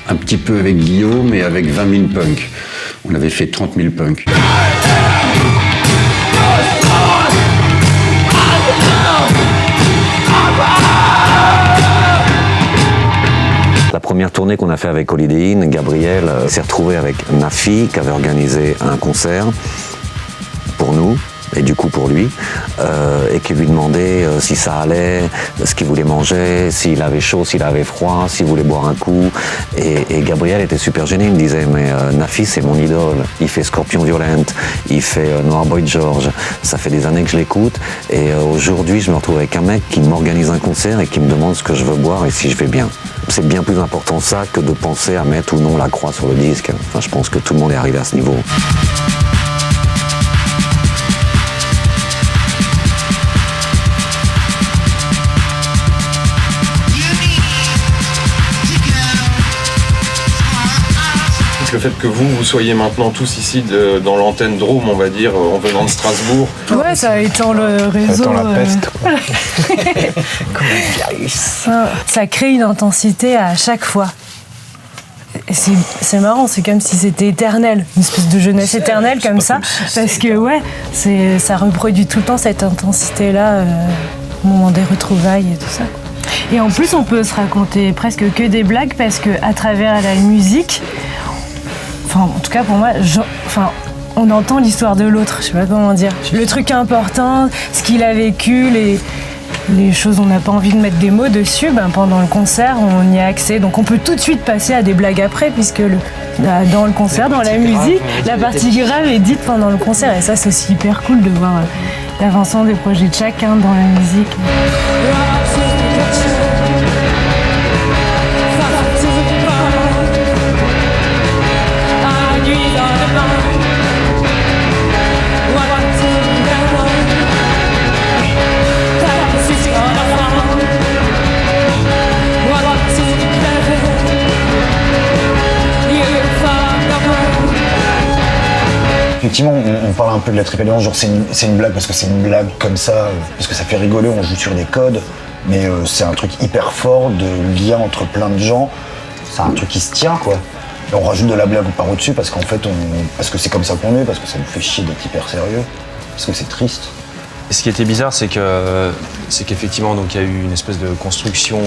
un petit peu avec Guillaume et avec 20 000 punks. On avait fait 30 000 punks. La première tournée qu'on a fait avec Holiday Inn, Gabriel s'est retrouvé avec Nafi qui avait organisé un concert pour nous et du coup pour lui et qui lui demandait si ça allait, ce qu'il voulait manger, s'il avait chaud, s'il avait froid, s'il voulait boire un coup et Gabriel était super gêné, il me disait mais Nafi c'est mon idole, il fait Scorpion Violent, il fait Noir Boy George, ça fait des années que je l'écoute et aujourd'hui je me retrouve avec un mec qui m'organise un concert et qui me demande ce que je veux boire et si je vais bien. C'est bien plus important ça que de penser à mettre ou non la croix sur le disque. Enfin, je pense que tout le monde est arrivé à ce niveau. Le fait que vous soyez maintenant tous ici dans l'antenne Drôme, on va dire, en venant de Strasbourg. Ouais, ça étend le réseau. Ça étend la peste, quoi. Ça crée une intensité à chaque fois. c'est marrant, c'est comme si c'était éternel, une espèce de jeunesse éternelle comme ça, parce que ça reproduit tout le temps cette intensité-là au moment des retrouvailles et tout ça. Et en plus, on peut se raconter presque que des blagues parce qu'à travers la musique, enfin, en tout cas pour moi, on entend l'histoire de l'autre, je sais pas comment dire. Le truc important, ce qu'il a vécu, les choses on n'a pas envie de mettre des mots dessus, pendant le concert, on y a accès. Donc on peut tout de suite passer à des blagues après, puisque dans le concert, dans la musique, la partie grave est dite pendant le concert. Et ça, c'est aussi hyper cool de voir l'avancement des projets de chacun dans la musique. Effectivement, on parle un peu de la Triple Alliance, genre c'est une blague parce que c'est une blague comme ça, parce que ça fait rigoler, on joue sur des codes, mais c'est un truc hyper fort de lien entre plein de gens, c'est un truc qui se tient quoi. Et on rajoute de la blague par au-dessus parce qu'en fait, parce que c'est comme ça qu'on est, parce que ça nous fait chier d'être hyper sérieux, parce que c'est triste. Et ce qui était bizarre, c'est qu'effectivement, donc il y a eu une espèce de construction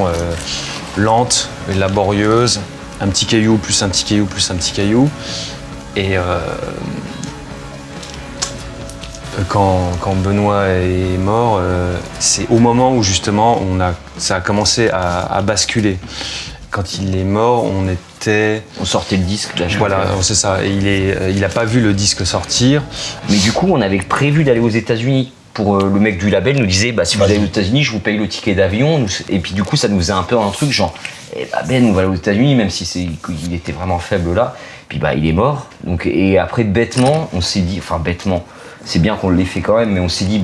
lente, laborieuse, un petit caillou plus un petit caillou plus un petit caillou, et quand Benoît est mort, c'est au moment où justement ça a commencé à basculer. Quand il est mort, on sortait le disque. Là, voilà, c'est ça. Et il a pas vu le disque sortir. Mais du coup, on avait prévu d'aller aux États-Unis. Pour le mec du label nous disait si vous allez aux États-Unis, je vous paye le ticket d'avion. Et puis du coup, ça nous faisait un peu un truc genre Ben, on va aller aux États-Unis, même si il était vraiment faible là. Puis il est mort. Donc, et après, bêtement, on s'est dit, c'est bien qu'on l'ait fait quand même, mais on s'est dit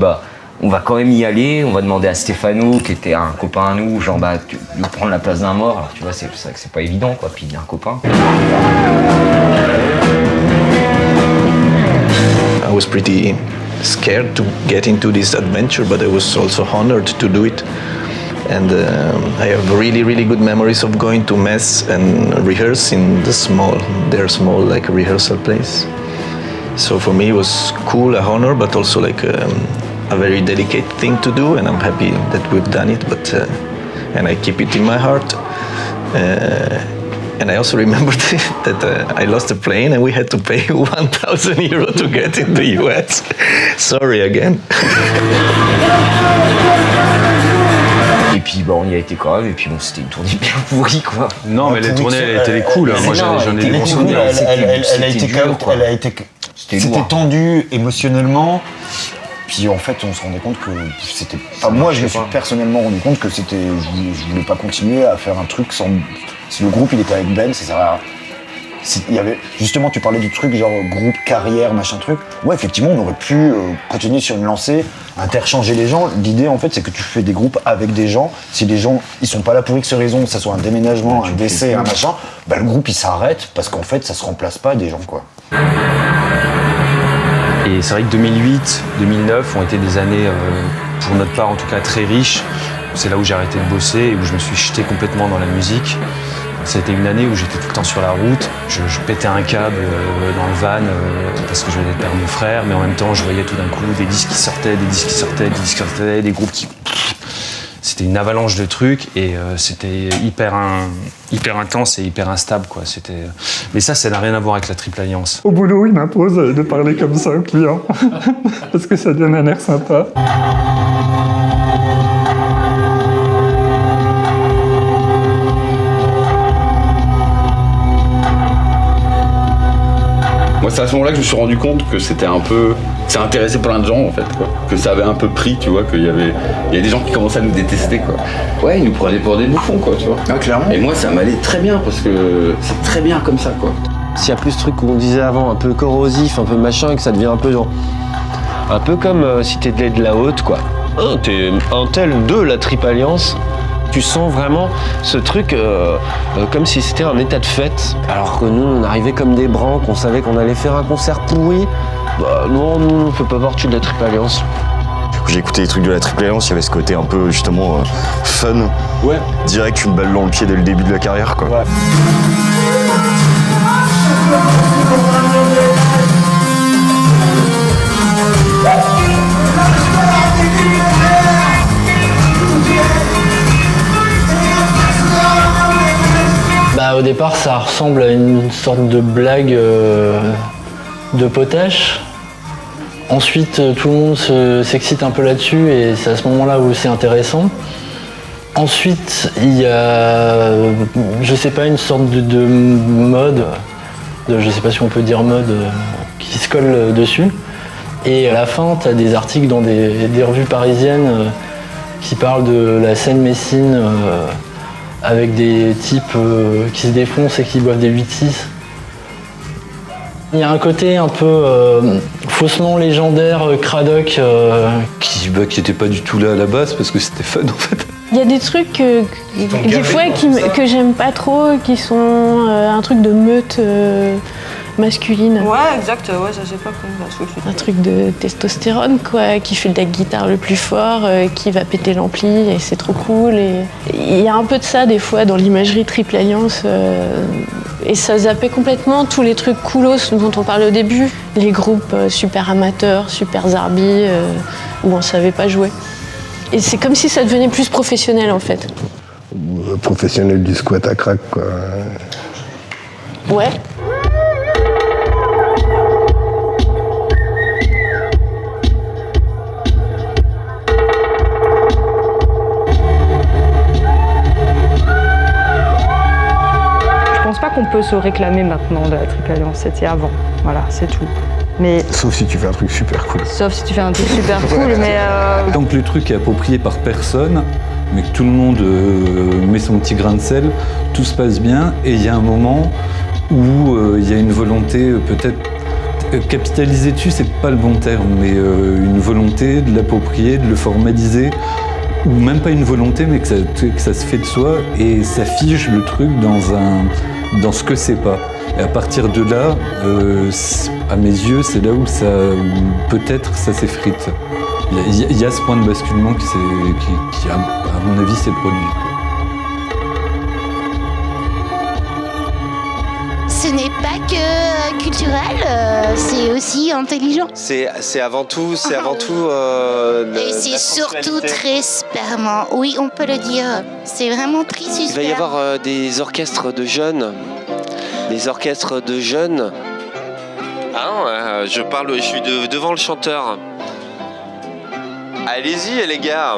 on va quand même y aller. On va demander à Stéphano, qui était un copain à nous, genre tu veux prendre la place d'un mort. Alors tu vois, c'est vrai que c'est pas évident quoi. Puis il est un copain. I was pretty scared to get into this adventure, but I was also honored to do it. And I have really, really good memories of going to Metz and rehearse in their small like rehearsal place. So for me it was cool, a honor, but also like a very delicate thing to do, and I'm happy that we've done it. But and I keep it in my heart. And I also remembered that I lost a plane and we had to pay 1,000 euros to get in the US. Sorry again. Et puis on y a été quand même, et puis c'était une tournée bien pourrie quoi. Non mais les tournées elles étaient cool, moi j'en ai des bons souvenirs. C'était tendu émotionnellement, puis en fait on se rendait compte que c'était... Enfin, moi je me suis personnellement rendu compte que c'était... Je voulais pas continuer à faire un truc sans... Si le groupe il était avec Ben, ça sert à... Il y avait, justement, tu parlais du truc genre groupe, carrière, machin truc. Ouais, effectivement, on aurait pu continuer sur une lancée, interchanger les gens. L'idée, en fait, c'est que tu fais des groupes avec des gens. Si les gens, ils sont pas là pour X raison, que ça soit un déménagement, un décès, un machin, le groupe, il s'arrête parce qu'en fait, ça se remplace pas des gens, quoi. Et c'est vrai que 2008, 2009 ont été des années, pour notre part en tout cas, très riches. C'est là où j'ai arrêté de bosser et où je me suis jeté complètement dans la musique. C'était une année où j'étais tout le temps sur la route, je pétais un câble dans le van parce que je venais de perdre mon frère, mais en même temps je voyais tout d'un coup des disques qui sortaient, des groupes qui... C'était une avalanche de trucs et c'était hyper intense et hyper instable quoi. Mais ça n'a rien à voir avec la Triple Alliance. Au boulot, il m'impose de parler comme ça aux clients parce que ça donne un air sympa. Moi, c'est à ce moment-là que je me suis rendu compte que c'était un peu... Ça intéressait plein de gens, en fait, quoi. Que ça avait un peu pris, tu vois, qu'il y avait des gens qui commençaient à nous détester, quoi. Ouais, ils nous prenaient pour des bouffons, quoi, tu vois. Ah, clairement. Et moi, ça m'allait très bien, parce que c'est très bien comme ça, quoi. S'il y a plus ce truc qu'on disait avant, un peu corrosif, un peu machin, que ça devient un peu genre... Un peu comme si t'étais de la haute, quoi. T'es un tel de la Triple Alliance. Tu sens vraiment ce truc comme si c'était un état de fête. Alors que nous, on arrivait comme des branques, on savait qu'on allait faire un concert pourri. Non, nous, on fait pas partie de la Triple Alliance. J'ai écouté les trucs de la Triple Alliance, il y avait ce côté un peu, justement, fun. Ouais. Direct, une balle dans le pied dès le début de la carrière, quoi. Ouais. Au départ, ça ressemble à une sorte de blague de potache. Ensuite, tout le monde s'excite un peu là-dessus et c'est à ce moment-là où c'est intéressant. Ensuite, il y a, je sais pas, une sorte de mode, je sais pas si on peut dire mode, qui se colle dessus. Et à la fin, tu as des articles dans des revues parisiennes qui parlent de la Seine-Messine, avec des types qui se défoncent et qui boivent des 8-6. Il y a un côté un peu faussement légendaire, cradoc. Qui n'était pas du tout là à la base parce que c'était fun en fait. Il y a des trucs des fois que j'aime pas trop, qui sont un truc de meute masculine. Ouais, exact, ouais, ça c'est pas comme ça. Un truc de testostérone, quoi, qui fait de la guitare le plus fort, qui va péter l'ampli, et c'est trop cool. Et il y a un peu de ça, des fois, dans l'imagerie Triple Alliance. Et ça zappait complètement tous les trucs coolos dont on parlait au début. Les groupes super amateurs, super zarbi, où on savait pas jouer. Et c'est comme si ça devenait plus professionnel, en fait. Professionnel du squat à crack, quoi. Ouais. Je pense pas qu'on peut se réclamer maintenant de la Triple Alliance, c'était avant. Voilà, c'est tout. Mais... Sauf si tu fais un truc super cool. Sauf si tu fais un truc super cool, mais... Tant que le truc est approprié par personne, mais que tout le monde met son petit grain de sel, tout se passe bien. Et il y a un moment où il y a une volonté, peut-être capitaliser dessus, c'est pas le bon terme, mais une volonté de l'approprier, de le formaliser, ou même pas une volonté, mais que ça se fait de soi, et ça fige le truc dans ce que c'est pas. Et à partir de là, à mes yeux, c'est là où peut-être ça s'effrite. Il y a ce point de basculement qui à mon avis, s'est produit. Ce n'est pas que culturel, c'est aussi intelligent. C'est avant tout, Et c'est surtout très spermant. Oui, on peut le dire. C'est vraiment très suspect. Il va y avoir des orchestres de jeunes. Des orchestres de jeunes. Ah non, je suis devant le chanteur. Allez-y les gars,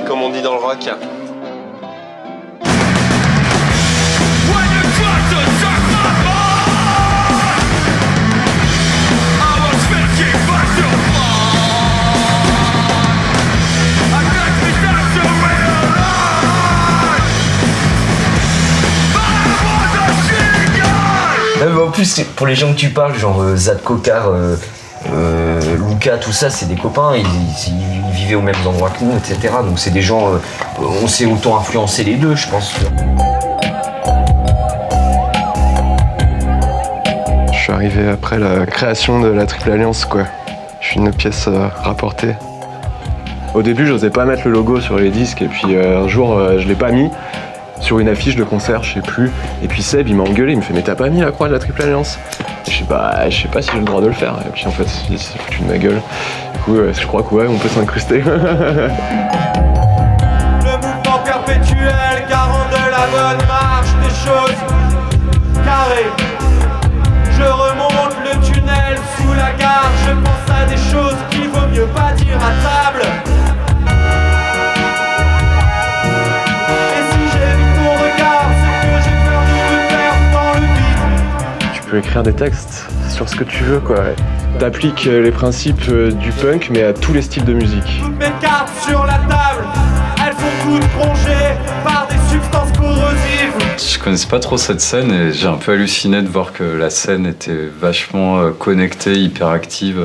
comme on dit dans le rock. En plus, pour les gens que tu parles, genre Zad Kokar, Luca, tout ça, c'est des copains, ils vivaient aux mêmes endroits que nous, etc. Donc c'est des gens, on s'est autant influencé les deux, je pense. Je suis arrivé après la création de la Triple Alliance, quoi. Je suis une pièce rapportée. Au début, j'osais pas mettre le logo sur les disques, et puis un jour, je l'ai pas mis. Sur une affiche de concert, je sais plus. Et puis Seb, il m'a engueulé, il me fait « Mais t'as pas mis la croix de la Triple Alliance ?» Je sais pas si j'ai le droit de le faire. Et puis en fait, il s'est foutu de ma gueule. Du coup, je crois que ouais, on peut s'incruster. Le mouvement perpétuel, garant de la bonne marche des choses carrées. Je remonte le tunnel sous la gare, je pense à des choses qu'il vaut mieux pas dire à table. Tu peux écrire des textes sur ce que tu veux, quoi. T'appliques les principes du punk, mais à tous les styles de musique. Toutes mes cartes sur la table, elles font toutes rongées par des substances corrosives. Je connaissais pas trop cette scène et j'ai un peu halluciné de voir que la scène était vachement connectée, hyper active.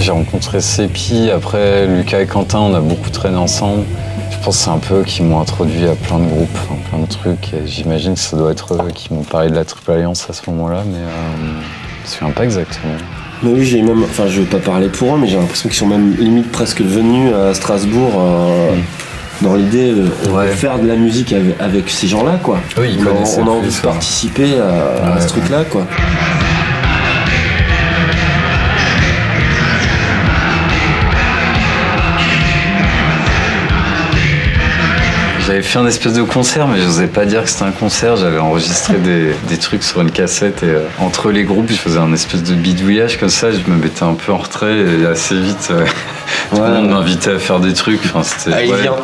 J'ai rencontré Sépi, après Lucas et Quentin, on a beaucoup traîné ensemble. Je pense que c'est un peu eux qui m'ont introduit à plein de groupes, enfin, plein de trucs. Et j'imagine que ça doit être eux qui m'ont parlé de la Triple Alliance à ce moment-là, mais je me souviens pas exactement. Mais oui, j'ai même, enfin je veux pas parler pour eux, mais j'ai l'impression qu'ils sont même limite presque venus à Strasbourg dans l'idée de faire de la musique avec ces gens-là, quoi. Oui, on a envie de participer à ce truc-là, quoi. J'avais fait un espèce de concert, mais je n'osais pas dire que c'était un concert. J'avais enregistré des trucs sur une cassette et entre les groupes, je faisais un espèce de bidouillage comme ça. Je me mettais un peu en retrait et assez vite, tout le monde m'invitait à faire des trucs. Enfin, c'était. Allez, viens.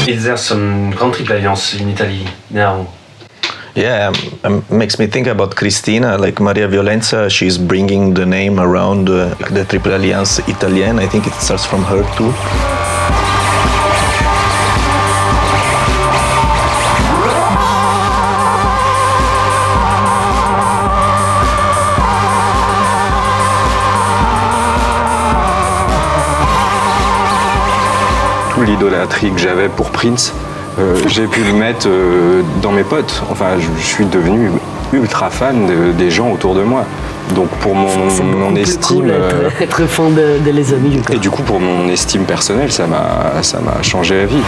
Is there some Grand Triple Alliance in Italy now? Yeah, makes me think about Cristina, like Maria Violenza. She's bringing the name around the Triple Alliance Italienne. I think it starts from her too. L'idolâtrie que j'avais pour Prince, j'ai pu le mettre dans mes potes. Enfin, je suis devenu ultra fan des gens autour de moi. Donc pour mon estime... Cool, être fan de les amis. Du coup. Et du coup, pour mon estime personnelle, ça m'a changé la vie.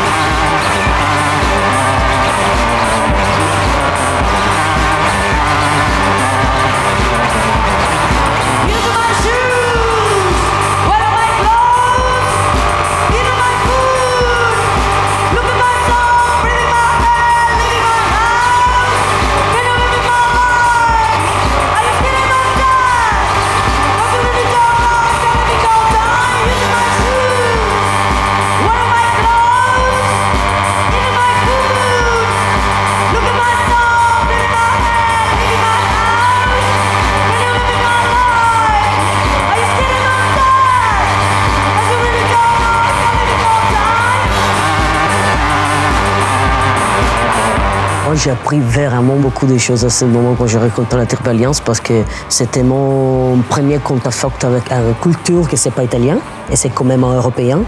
J'ai appris vraiment beaucoup de choses à ce moment quand j'ai rencontré la Triple Alliance parce que c'était mon premier contact avec une culture qui n'est pas italien et c'est quand même un européen.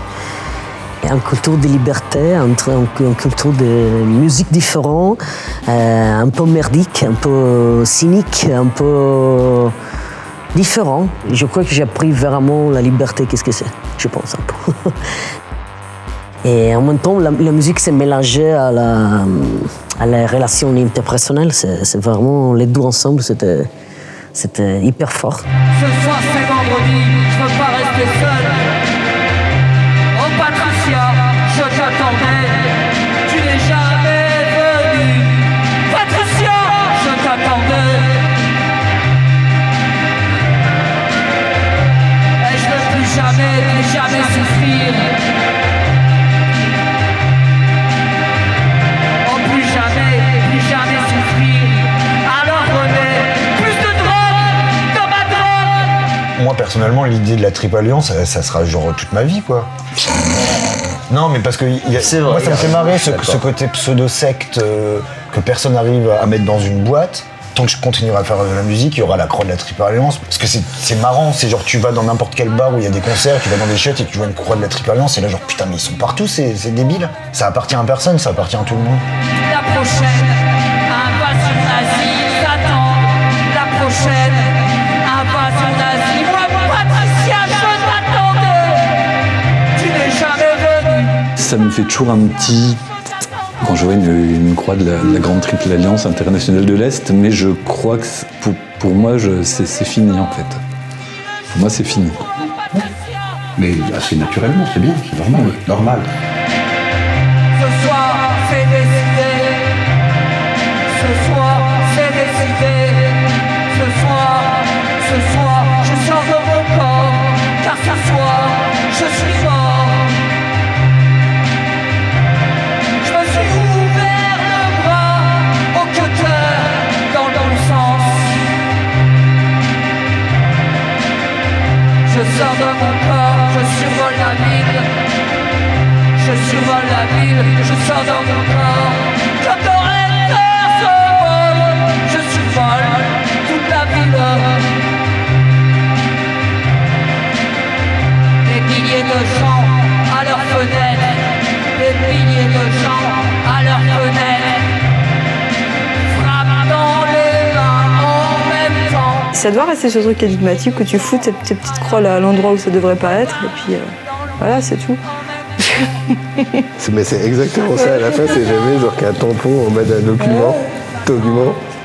Et une culture de liberté, une culture de musique différente, un peu merdique, un peu cynique, un peu différent. Je crois que j'ai appris vraiment la liberté, qu'est-ce que c'est, je pense un peu. Et en même temps, la musique s'est mélangée à la relation interpersonnelle. C'est vraiment les deux ensemble, c'était hyper fort. Ce soir c'est vendredi, je veux pas rester seul. Oh Patricia, je t'attendais, tu n'es jamais venue. Patricia, je t'attendais. Et je veux plus jamais souffrir. Moi personnellement, l'idée de la Triple Alliance, ça sera genre toute ma vie, quoi. Non, mais parce que moi ça me fait marrer ce côté pseudo-secte que personne n'arrive à mettre dans une boîte. Tant que je continuerai à faire de la musique, il y aura la croix de la Triple Alliance. Parce que c'est marrant, c'est genre tu vas dans n'importe quel bar où il y a des concerts, tu vas dans des chiottes et tu vois une croix de la Triple Alliance et là genre putain mais ils sont partout, c'est débile. Ça appartient à personne, ça appartient à tout le monde. La prochaine, invasion nazie t'attend. La prochaine, invasion nazie. Moi Patricia, je t'attendais. Tu n'es jamais venue. Ça me fait toujours un petit... Quand je vois une croix de la Grande Triple Alliance internationale de l'Est, mais je crois que pour moi, c'est fini en fait. Pour moi, c'est fini. Mais assez naturellement, c'est bien, c'est vraiment normal. Ce soir, c'est décidé. Ce soir, c'est décidé. Ce soir, je sors de mon corps. Car ce soir, je suis mort. Je sors de mon corps, je survole la ville. Je survole la ville, je sors de mon corps. Comme dans Rector survole, je survole toute la ville. Des milliers de gens à leurs fenêtres, des milliers de gens ça doit rester ce truc énigmatique où tu fous tes petites croix là, à l'endroit où ça devrait pas être, et puis voilà, c'est tout. Mais c'est exactement ça, à la fin c'est jamais genre qu'un tampon en mode un document.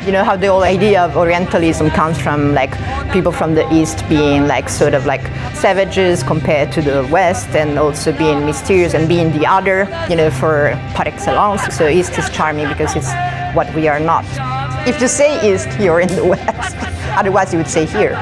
You know how the whole idea of Orientalism comes from like people from the East being like sort of like savages compared to the West, and also being mysterious and being the other, you know, for par excellence. So East is charming because it's what we are not. If you say East, you're in the West. Otherwise you would say here.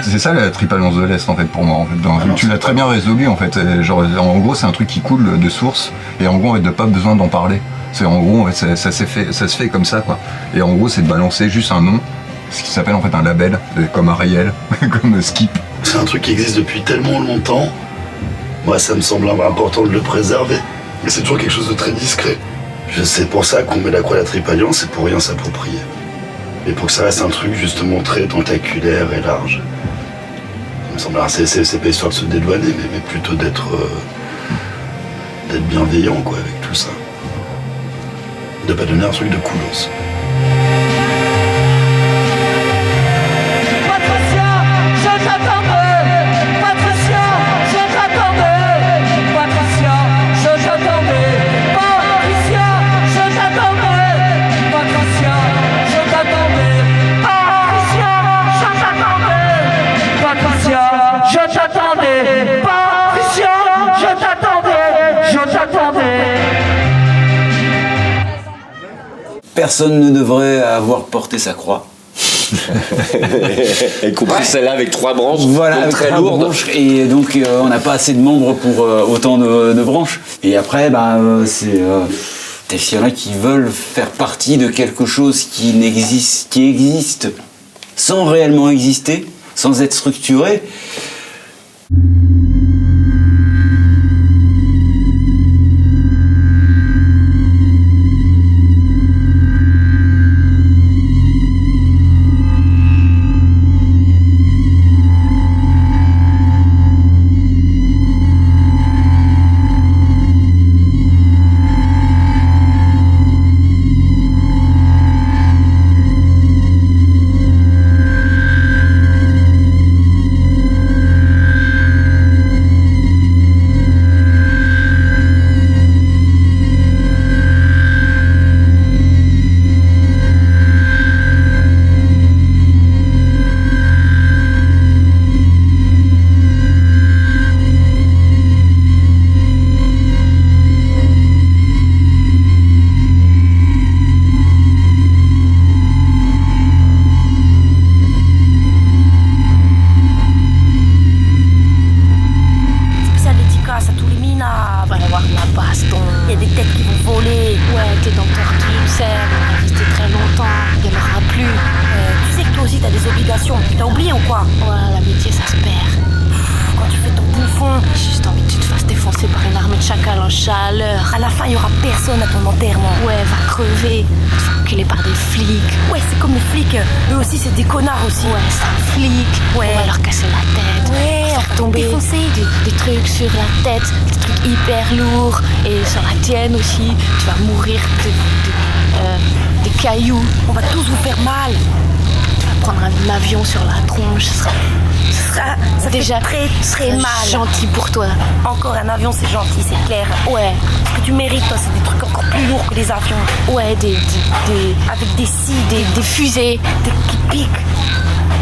C'est ça la tripalliance de l'Est en fait pour moi. En fait. Tu l'as très bien résolu en fait. Genre, en gros c'est un truc qui coule de source et en gros en fait, de pas besoin d'en parler. C'est en gros en fait, ça se fait comme ça quoi. Et en gros c'est de balancer juste un nom, ce qui s'appelle en fait un label, comme Ariel, comme Skip. C'est un truc qui existe depuis tellement longtemps. Moi ça me semble important de le préserver. Mais c'est toujours quelque chose de très discret. C'est pour ça qu'on met la croix à la tripalliance, c'est pour rien s'approprier. Mais pour que ça reste un truc justement très tentaculaire et large. C'est pas histoire de se dédouaner, mais plutôt d'être bienveillant quoi, avec tout ça. De pas donner un truc de coolos. Patricia, je t'attendais. Patricia, je t'attendais. Patricia, je t'attendais. Patricia, je t'attendais. Patricia, je t'attendais. Patricia, je t'attendais. Patricia, je t'attendais. Patricia, je t'attendais. Je t'attendais. Personne ne devrait avoir porté sa croix. Y compris celle-là avec 3 branches, voilà, donc très lourdes. Branches, et donc on n'a pas assez de membres pour autant de branches. Et après, c'est il y en a qui veulent faire partie de quelque chose qui existe sans réellement exister, sans être structuré. Aussi, tu vas mourir des cailloux. On va tous vous faire mal. Tu vas prendre un avion sur la tronche. Ça déjà fait très mal. Gentil pour toi. Encore un avion, c'est gentil, c'est clair. Ouais. Ce que tu mérites, toi, c'est des trucs encore plus lourds que les avions. Ouais, avec des scies, des fusées, qui piquent,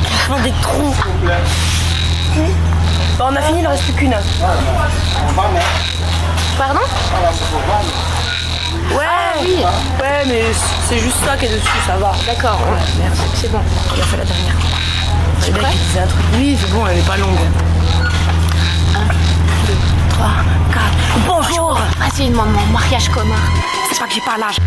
qui font des trous. Bon, on a fini, il ne reste plus qu'une. Pardon? Ouais, oui. Ouais, mais c'est juste ça qui est dessus, ça va. D'accord, ouais, merci, c'est bon. On a fait la dernière. Tu le mec qui disait un truc. Oui, c'est bon, elle n'est pas longue. 1, 2, 3, 4. Bonjour. Vas-y, demande mon mariage commun. C'est pas que j'ai pas l'âge.